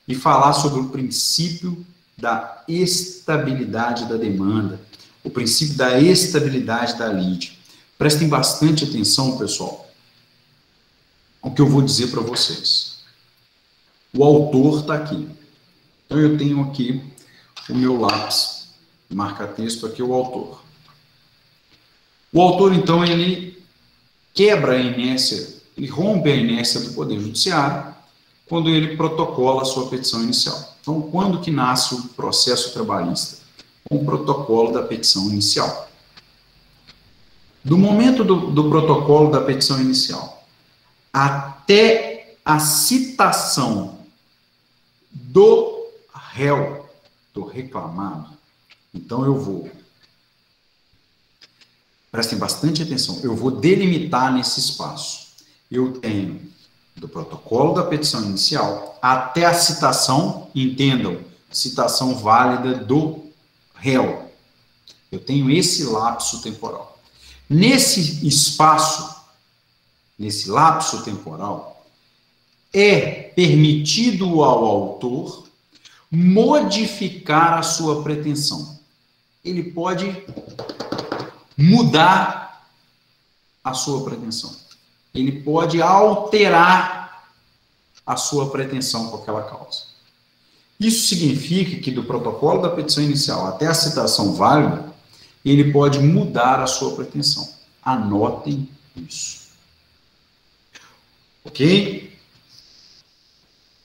e falar sobre o princípio da estabilidade da demanda, o princípio da estabilidade da lide. Prestem bastante atenção, pessoal, ao que eu vou dizer para vocês. O autor está aqui. Então, eu tenho aqui o meu lápis, marca-texto aqui, o autor. O autor, então, ele quebra a inércia, ele rompe a inércia do Poder Judiciário quando ele protocola a sua petição inicial. Então, quando que nasce o processo trabalhista? Com o protocolo da petição inicial. Do momento do protocolo da petição inicial até a citação do réu, do reclamado, então eu vou, prestem bastante atenção, eu vou delimitar nesse espaço. Eu tenho do protocolo da petição inicial até a citação, entendam, citação válida do réu. Eu tenho esse lapso temporal. Nesse espaço, nesse lapso temporal, é permitido ao autor modificar a sua pretensão. Ele pode mudar a sua pretensão. Ele pode alterar a sua pretensão com aquela causa. Isso significa que do protocolo da petição inicial até a citação válida, ele pode mudar a sua pretensão. Anotem isso. Ok?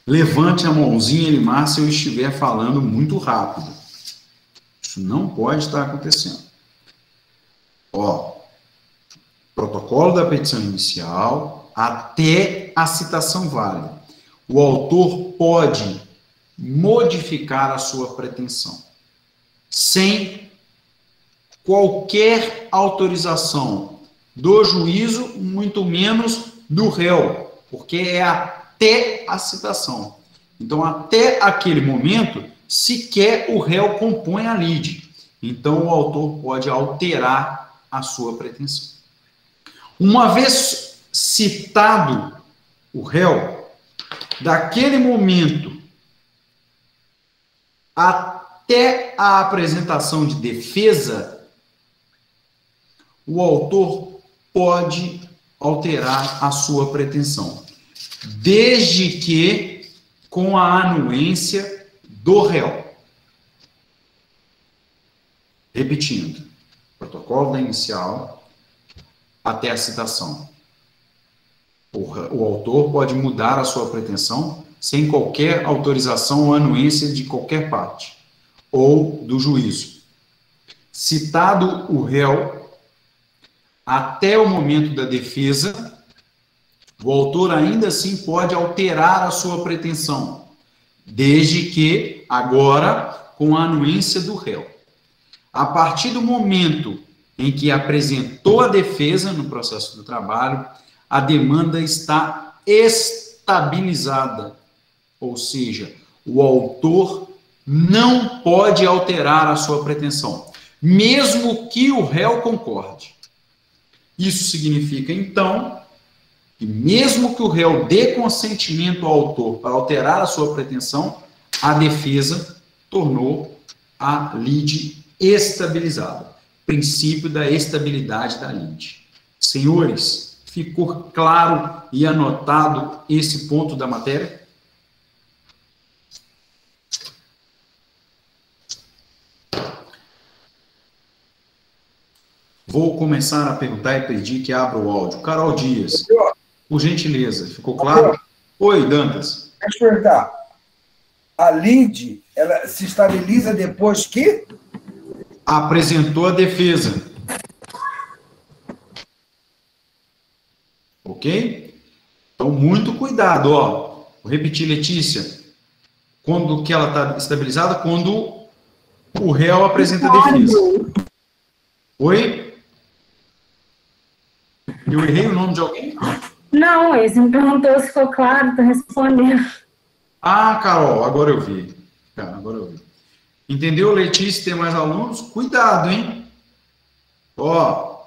Levante a mãozinha, Elimar, se eu estiver falando muito rápido. Isso não pode estar acontecendo. Ó, protocolo da petição inicial até a citação válida. O autor pode modificar a sua pretensão sem qualquer autorização do juízo, muito menos do réu, porque é até a citação. Então, até aquele momento, sequer o réu compõe a lide. Então, o autor pode alterar a sua pretensão. Uma vez citado o réu, daquele momento até a apresentação de defesa, o autor pode alterar a sua pretensão, desde que com a anuência do réu. Repetindo, protocolo da inicial até a citação. O autor pode mudar a sua pretensão sem qualquer autorização ou anuência de qualquer parte, ou do juízo. Citado o réu, até o momento da defesa, o autor ainda assim pode alterar a sua pretensão, desde que, agora, com a anuência do réu. A partir do momento em que apresentou a defesa no processo do trabalho, a demanda está estabilizada, ou seja, o autor não pode alterar a sua pretensão, mesmo que o réu concorde. Isso significa, então, que mesmo que o réu dê consentimento ao autor para alterar a sua pretensão, a defesa tornou a lide estabilizada. Princípio da estabilidade da lide. Senhores, ficou claro e anotado esse ponto da matéria? Vou começar a perguntar e pedir que abra o áudio. Carol Dias, por gentileza, ficou claro? Oi, Dantas. Deixa eu perguntar. A lide, ela se estabiliza depois que? Apresentou a defesa. Ok? Então, muito cuidado, ó. Vou repetir, Letícia. Quando que ela está estabilizada? Quando o réu apresenta a defesa. Oi? Eu errei o nome de alguém? Não, você me perguntou se ficou claro, estou respondendo. Ah, Carol, agora eu vi. Agora eu vi. Entendeu, Letícia? Tem mais alunos? Cuidado, hein? Ó,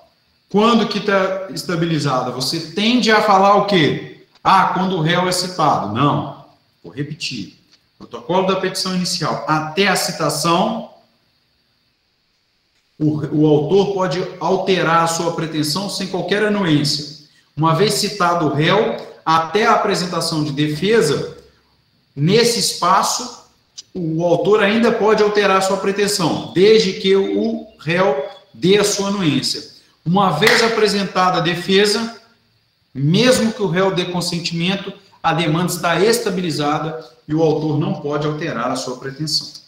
quando que está estabilizada? Você tende a falar o quê? Ah, quando o réu é citado. Não. Vou repetir. Protocolo da petição inicial. Até a citação, o autor pode alterar a sua pretensão sem qualquer anuência. Uma vez citado o réu, até a apresentação de defesa, nesse espaço, o autor ainda pode alterar a sua pretensão, desde que o réu dê a sua anuência. Uma vez apresentada a defesa, mesmo que o réu dê consentimento, a demanda está estabilizada e o autor não pode alterar a sua pretensão.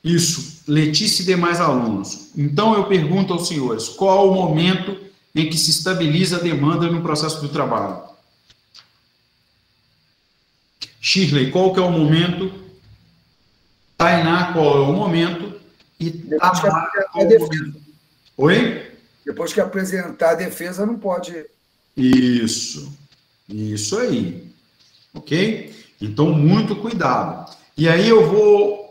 Isso, Letícia e demais alunos. Então, eu pergunto aos senhores, qual o momento em que se estabiliza a demanda no processo do trabalho? Shirley, qual que é o momento? Tainá, qual é o momento? E Tamara, qual é o momento? Oi? Depois que apresentar a defesa, não pode... Isso aí. Ok? Então, muito cuidado. E aí eu vou...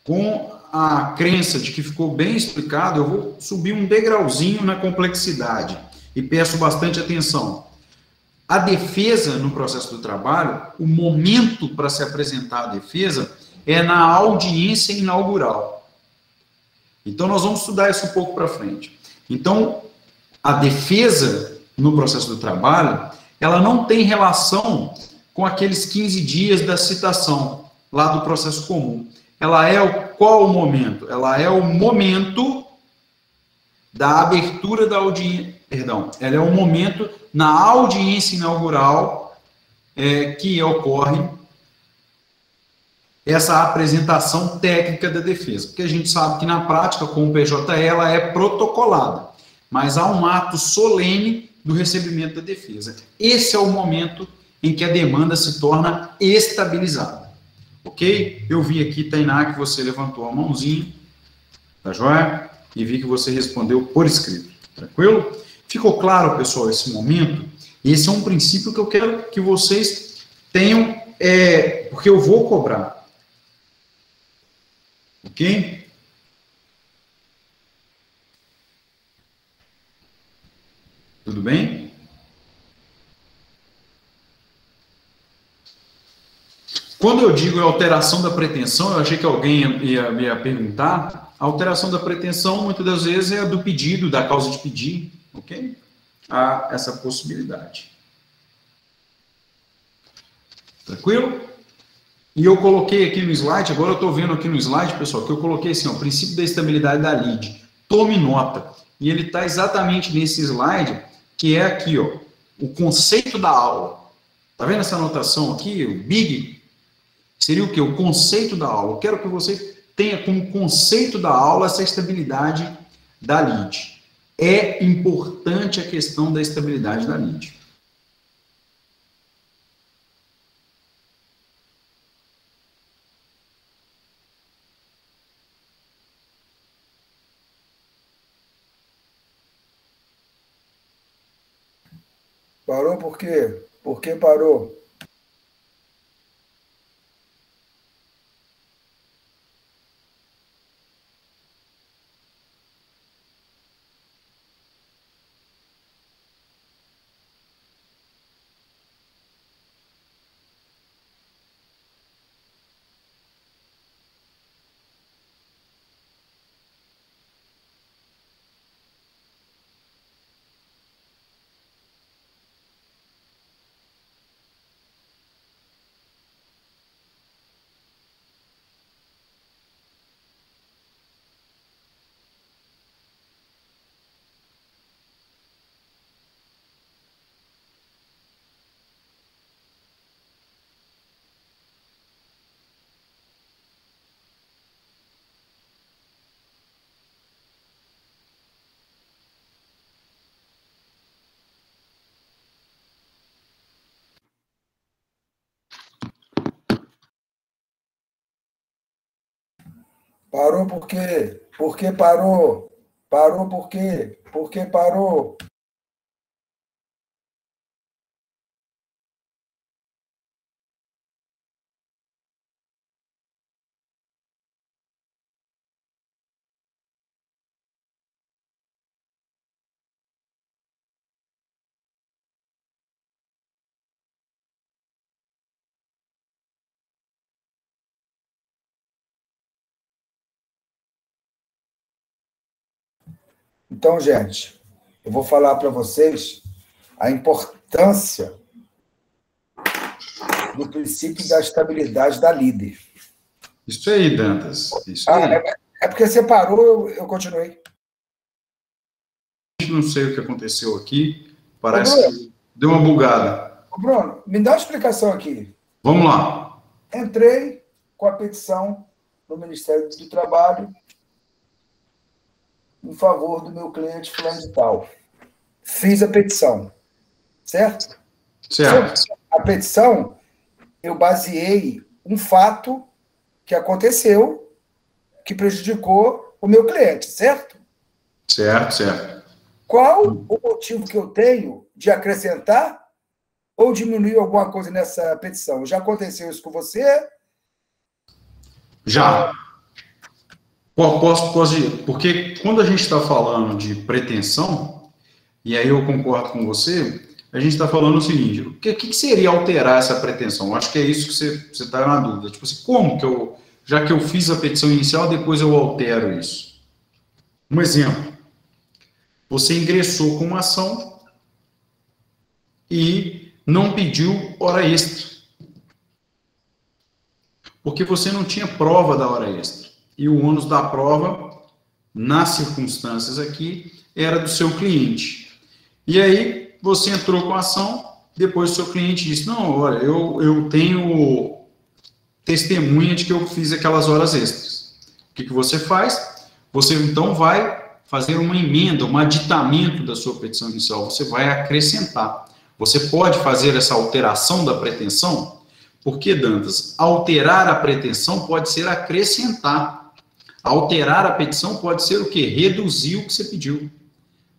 Com a crença de que ficou bem explicado, eu vou subir um degrauzinho na complexidade e peço bastante atenção. A defesa no processo do trabalho, o momento para se apresentar a defesa é na audiência inaugural. Então, nós vamos estudar isso um pouco para frente. Então, a defesa no processo do trabalho, ela não tem relação com aqueles 15 dias da citação, lá do processo comum. Ela é qual o momento? Ela é o momento da abertura da audiência, perdão, ela é o momento na audiência inaugural que ocorre essa apresentação técnica da defesa, porque a gente sabe que na prática, com o PJ, ela é protocolada, mas há um ato solene do recebimento da defesa. Esse é o momento em que a demanda se torna estabilizada. Ok? Eu vi aqui, Tainá, que você levantou a mãozinha, tá joia? E vi que você respondeu por escrito. Tranquilo? Ficou claro, pessoal, esse momento? Esse é um princípio que eu quero que vocês tenham, porque eu vou cobrar. Ok? Tudo bem? Quando eu digo alteração da pretensão, eu achei que alguém ia perguntar. A alteração da pretensão, muitas das vezes, é a do pedido, da causa de pedir, ok? Há essa possibilidade. Tranquilo? E eu coloquei aqui no slide, agora eu estou vendo aqui no slide, pessoal, que eu coloquei assim, ó, o princípio da estabilidade da lead. Tome nota. E ele está exatamente nesse slide, que é aqui, ó, o conceito da aula. Tá vendo essa anotação aqui, o big? Seria o quê? O conceito da aula. Eu quero que você tenha como conceito da aula essa estabilidade da lead. É importante a questão da estabilidade da lead. Parou por quê? Por que parou? Parou por quê? Por que parou? Parou por quê? Por que parou? Então, gente, eu vou falar para vocês a importância do princípio da estabilidade da líder. Isso aí, Dantas. Isso aí. É porque você parou, eu continuei. Não sei o que aconteceu aqui. Parece que deu uma bugada. Ô, Bruno, me dá uma explicação aqui. Vamos lá. Entrei com a petição no Ministério do Trabalho em favor do meu cliente fulano de tal. Fiz a petição, certo? Certo. A petição, eu baseei um fato que aconteceu que prejudicou o meu cliente, certo? Certo, certo. Qual o motivo que eu tenho de acrescentar ou diminuir alguma coisa nessa petição? Já aconteceu isso com você? Já. Posso ir? Porque quando a gente está falando de pretensão, e aí eu concordo com você, a gente está falando o seguinte, o que seria alterar essa pretensão? Eu acho que é isso que você está na dúvida. Tipo assim, como que já que eu fiz a petição inicial, depois eu altero isso? Um exemplo, você ingressou com uma ação e não pediu hora extra, porque você não tinha prova da hora extra. E o ônus da prova, nas circunstâncias aqui, era do seu cliente. E aí, você entrou com a ação, depois o seu cliente disse, não, olha, eu tenho testemunha de que eu fiz aquelas horas extras. O que você faz? Você, então, vai fazer uma emenda, um aditamento da sua petição inicial. Você vai acrescentar. Você pode fazer essa alteração da pretensão? Porque, Dantas, alterar a pretensão pode ser acrescentar. Alterar a petição pode ser o quê? Reduzir o que você pediu.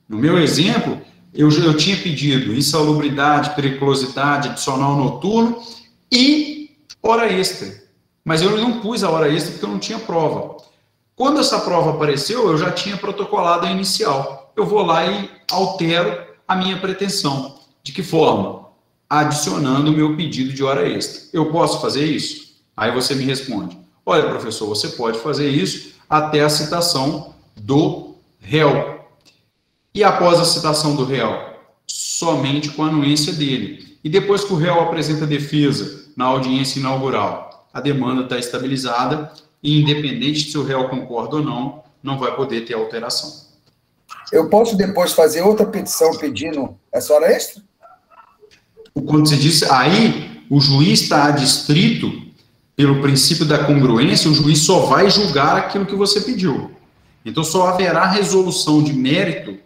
No meu exemplo, eu tinha pedido insalubridade, periculosidade, adicional noturno e hora extra. Mas eu não pus a hora extra porque eu não tinha prova. Quando essa prova apareceu, eu já tinha protocolado a inicial. Eu vou lá e altero a minha pretensão. De que forma? Adicionando o meu pedido de hora extra. Eu posso fazer isso? Aí você me responde, olha, professor, você pode fazer isso até a citação do réu. E após a citação do réu? Somente com a anuência dele. E depois que o réu apresenta defesa na audiência inaugural, a demanda está estabilizada e, independente se o réu concorda ou não, não vai poder ter alteração. Eu posso depois fazer outra petição pedindo essa hora extra? Quando você disse, aí o juiz está adstrito pelo princípio da congruência, o juiz só vai julgar aquilo que você pediu. Então, só haverá resolução de mérito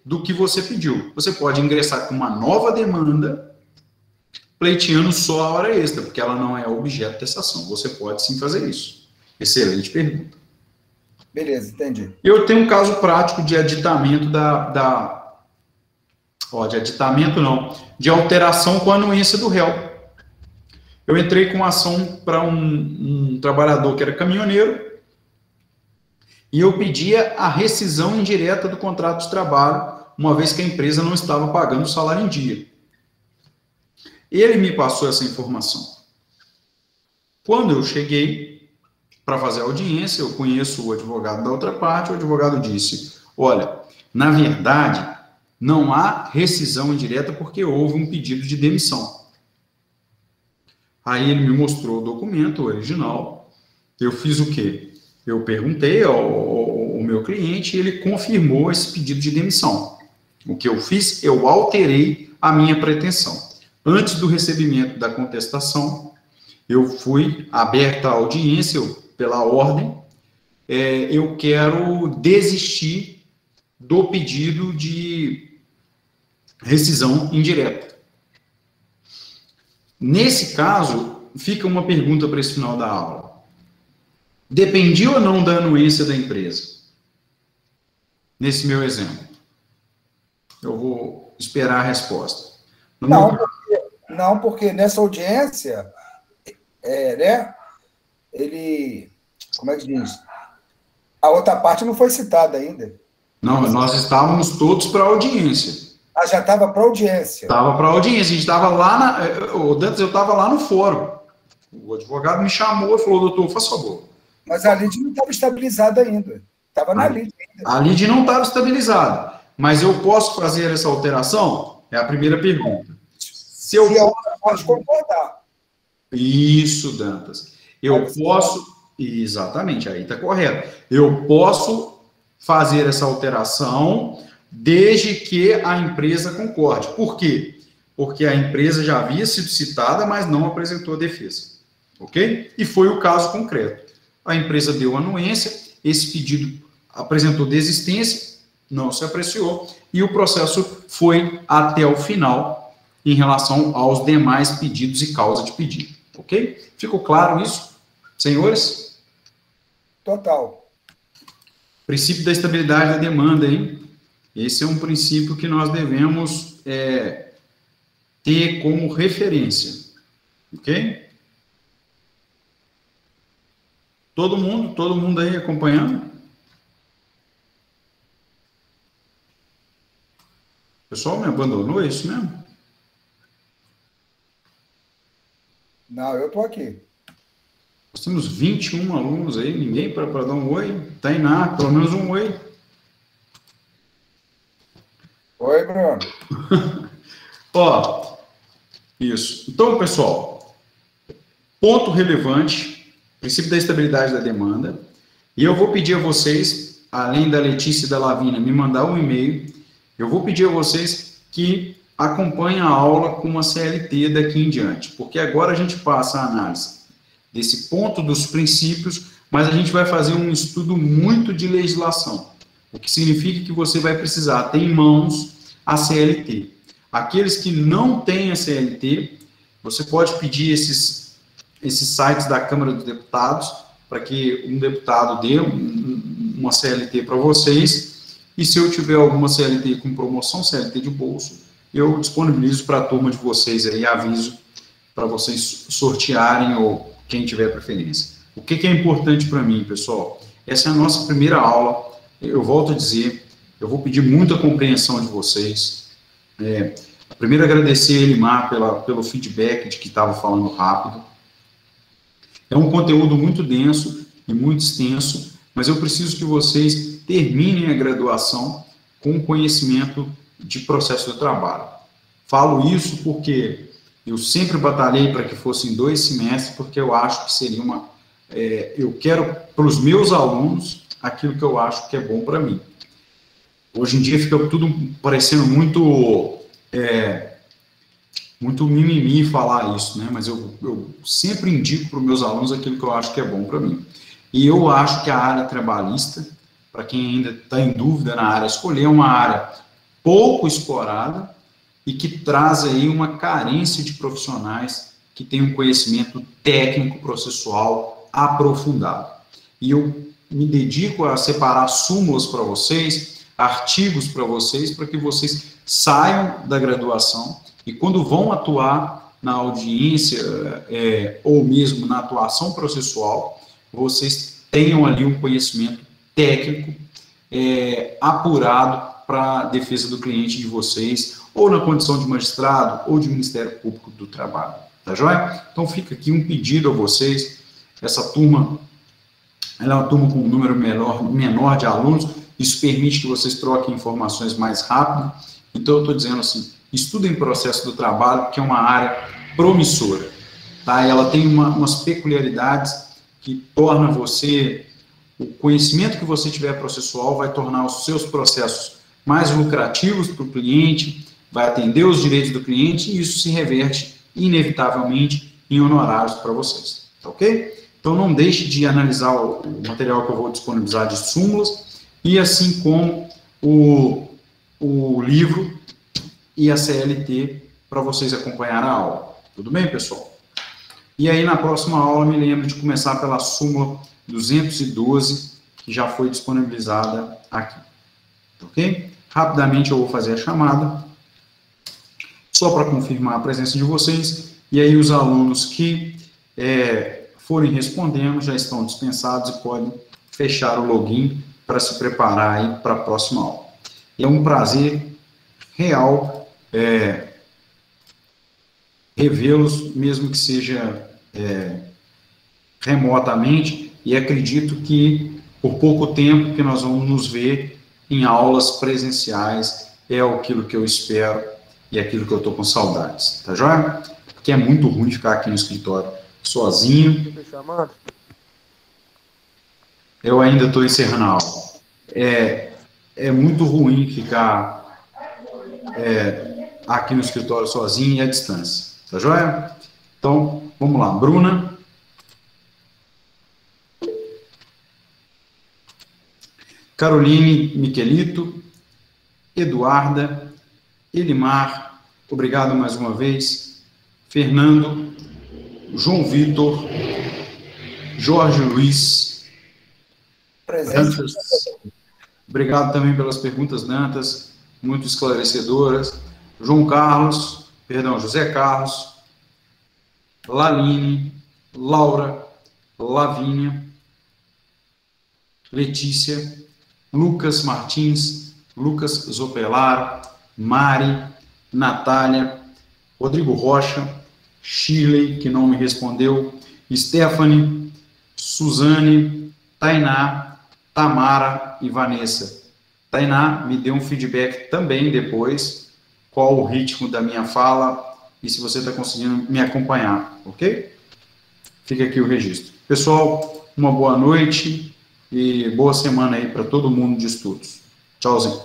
do que você pediu. Você pode ingressar com uma nova demanda, pleiteando só a hora extra, porque ela não é objeto dessa ação. Você pode sim fazer isso. Excelente pergunta. Beleza, entendi. Eu tenho um caso prático de aditamento de alteração com a anuência do réu. Eu entrei com uma ação para um trabalhador que era caminhoneiro e eu pedia a rescisão indireta do contrato de trabalho, uma vez que a empresa não estava pagando o salário em dia. Ele me passou essa informação. Quando eu cheguei para fazer a audiência, eu conheço o advogado da outra parte, o advogado disse, olha, na verdade, não há rescisão indireta porque houve um pedido de demissão. Aí ele me mostrou o documento original. Eu fiz o quê? Eu perguntei ao meu cliente e ele confirmou esse pedido de demissão. O que eu fiz? Eu alterei a minha pretensão. Antes do recebimento da contestação, eu fui aberta a audiência, pela ordem, eu quero desistir do pedido de rescisão indireta. Nesse caso, fica uma pergunta para esse final da aula. Dependia ou não da anuência da empresa? Nesse meu exemplo. Eu vou esperar a resposta. Não, porque nessa audiência, ele, como é que diz? A outra parte não foi citada ainda. Não, nós estávamos todos para audiência. Ah, já estava para audiência. Estava para audiência, a gente estava lá Dantas, eu estava lá no fórum. O advogado me chamou e falou, doutor, faça favor. Mas a lide não estava estabilizada ainda. Estava na lide ainda. A lide não estava estabilizada. Mas eu posso fazer essa alteração? É a primeira pergunta. Se eu posso concordar. Isso, Dantas. Eu posso... Exatamente, aí está correto. Eu posso fazer essa alteração desde que a empresa concorde. Por quê? Porque a empresa já havia sido citada, mas não apresentou defesa. Ok? E foi o caso concreto. A empresa deu anuência, esse pedido apresentou desistência, não se apreciou, e o processo foi até o final em relação aos demais pedidos e causa de pedido. Ok? Ficou claro isso, senhores? Total. Princípio da estabilidade da demanda, hein? Esse é um princípio que nós devemos ter como referência. Ok? Todo mundo aí acompanhando? O pessoal me abandonou, é isso mesmo? Não, eu estou aqui. Nós temos 21 alunos aí, ninguém para dar um oi? Tainá, pelo menos um oi. Oi, Bruno. Ó, isso. Então, pessoal, ponto relevante, princípio da estabilidade da demanda, e eu vou pedir a vocês, além da Letícia e da Lavínia, me mandar um e-mail, eu vou pedir a vocês que acompanhem a aula com uma CLT daqui em diante, porque agora a gente passa a análise desse ponto dos princípios, mas a gente vai fazer um estudo muito de legislação, o que significa que você vai precisar ter em mãos a CLT. Aqueles que não têm a CLT, você pode pedir esses sites da Câmara dos Deputados para que um deputado dê uma CLT para vocês, e se eu tiver alguma CLT com promoção, CLT de bolso, eu disponibilizo para a turma de vocês aí, aviso para vocês sortearem ou quem tiver preferência. O que é importante para mim, pessoal? Essa é a nossa primeira aula, eu volto a dizer, eu vou pedir muita compreensão de vocês. Primeiro, agradecer a Elimar pelo feedback de que estava falando rápido. É um conteúdo muito denso e muito extenso, mas eu preciso que vocês terminem a graduação com conhecimento de processo de trabalho. Falo isso porque eu sempre batalhei para que fossem 2 semestres, porque eu acho que seria eu quero para os meus alunos aquilo que eu acho que é bom para mim. Hoje em dia fica tudo parecendo muito mimimi falar isso, né? Mas eu sempre indico para os meus alunos aquilo que eu acho que é bom para mim. E eu acho que a área trabalhista, para quem ainda está em dúvida na área, escolher é uma área pouco explorada e que traz aí uma carência de profissionais que têm um conhecimento técnico processual aprofundado. E eu me dedico a separar súmulas para vocês, artigos para vocês, para que vocês saiam da graduação e quando vão atuar na audiência ou mesmo na atuação processual, vocês tenham ali um conhecimento técnico apurado para a defesa do cliente de vocês, ou na condição de magistrado, ou de Ministério Público do Trabalho. Tá joia? Então fica aqui um pedido a vocês. Essa turma, ela é uma turma com um número menor de alunos, isso permite que vocês troquem informações mais rápido. Então eu estou dizendo assim, estudem processo do trabalho, que é uma área promissora. Tá? E ela tem umas peculiaridades que torna você, o conhecimento que você tiver processual vai tornar os seus processos mais lucrativos para o cliente, vai atender os direitos do cliente e isso se reverte, inevitavelmente, em honorários para vocês. Tá ok? Então não deixe de analisar o material que eu vou disponibilizar de súmulas e assim como o livro e a CLT para vocês acompanhar a aula. Tudo bem, pessoal? E aí, na próxima aula, me lembro de começar pela súmula 212, que já foi disponibilizada aqui. Ok? Rapidamente eu vou fazer a chamada, só para confirmar a presença de vocês, e aí os alunos que forem respondendo já estão dispensados e podem fechar o login para se preparar aí para a próxima aula. E é um prazer real revê-los, mesmo que seja remotamente, e acredito que por pouco tempo que nós vamos nos ver em aulas presenciais é aquilo que eu espero e aquilo que eu estou com saudades, tá joia? Porque é muito ruim ficar aqui no escritório sozinho. Eu ainda estou encerrando a aula. É muito ruim ficar aqui no escritório sozinho e à distância, tá joia? Então, vamos lá, Bruna. Caroline Michelito, Eduarda, Elimar, obrigado mais uma vez, Fernando, João Vitor, Jorge Luiz, Dantas, obrigado também pelas perguntas, Dantas, muito esclarecedoras, José Carlos, Laline, Laura, Lavínia, Letícia, Lucas Martins, Lucas Zopelar, Mari, Natália, Rodrigo Rocha, Shirley, que não me respondeu, Stephanie, Suzane, Tainá, Tamara e Vanessa. Tainá, me dê um feedback também depois, qual o ritmo da minha fala e se você está conseguindo me acompanhar, ok? Fica aqui o registro. Pessoal, uma boa noite e boa semana aí para todo mundo de estudos. Tchauzinho.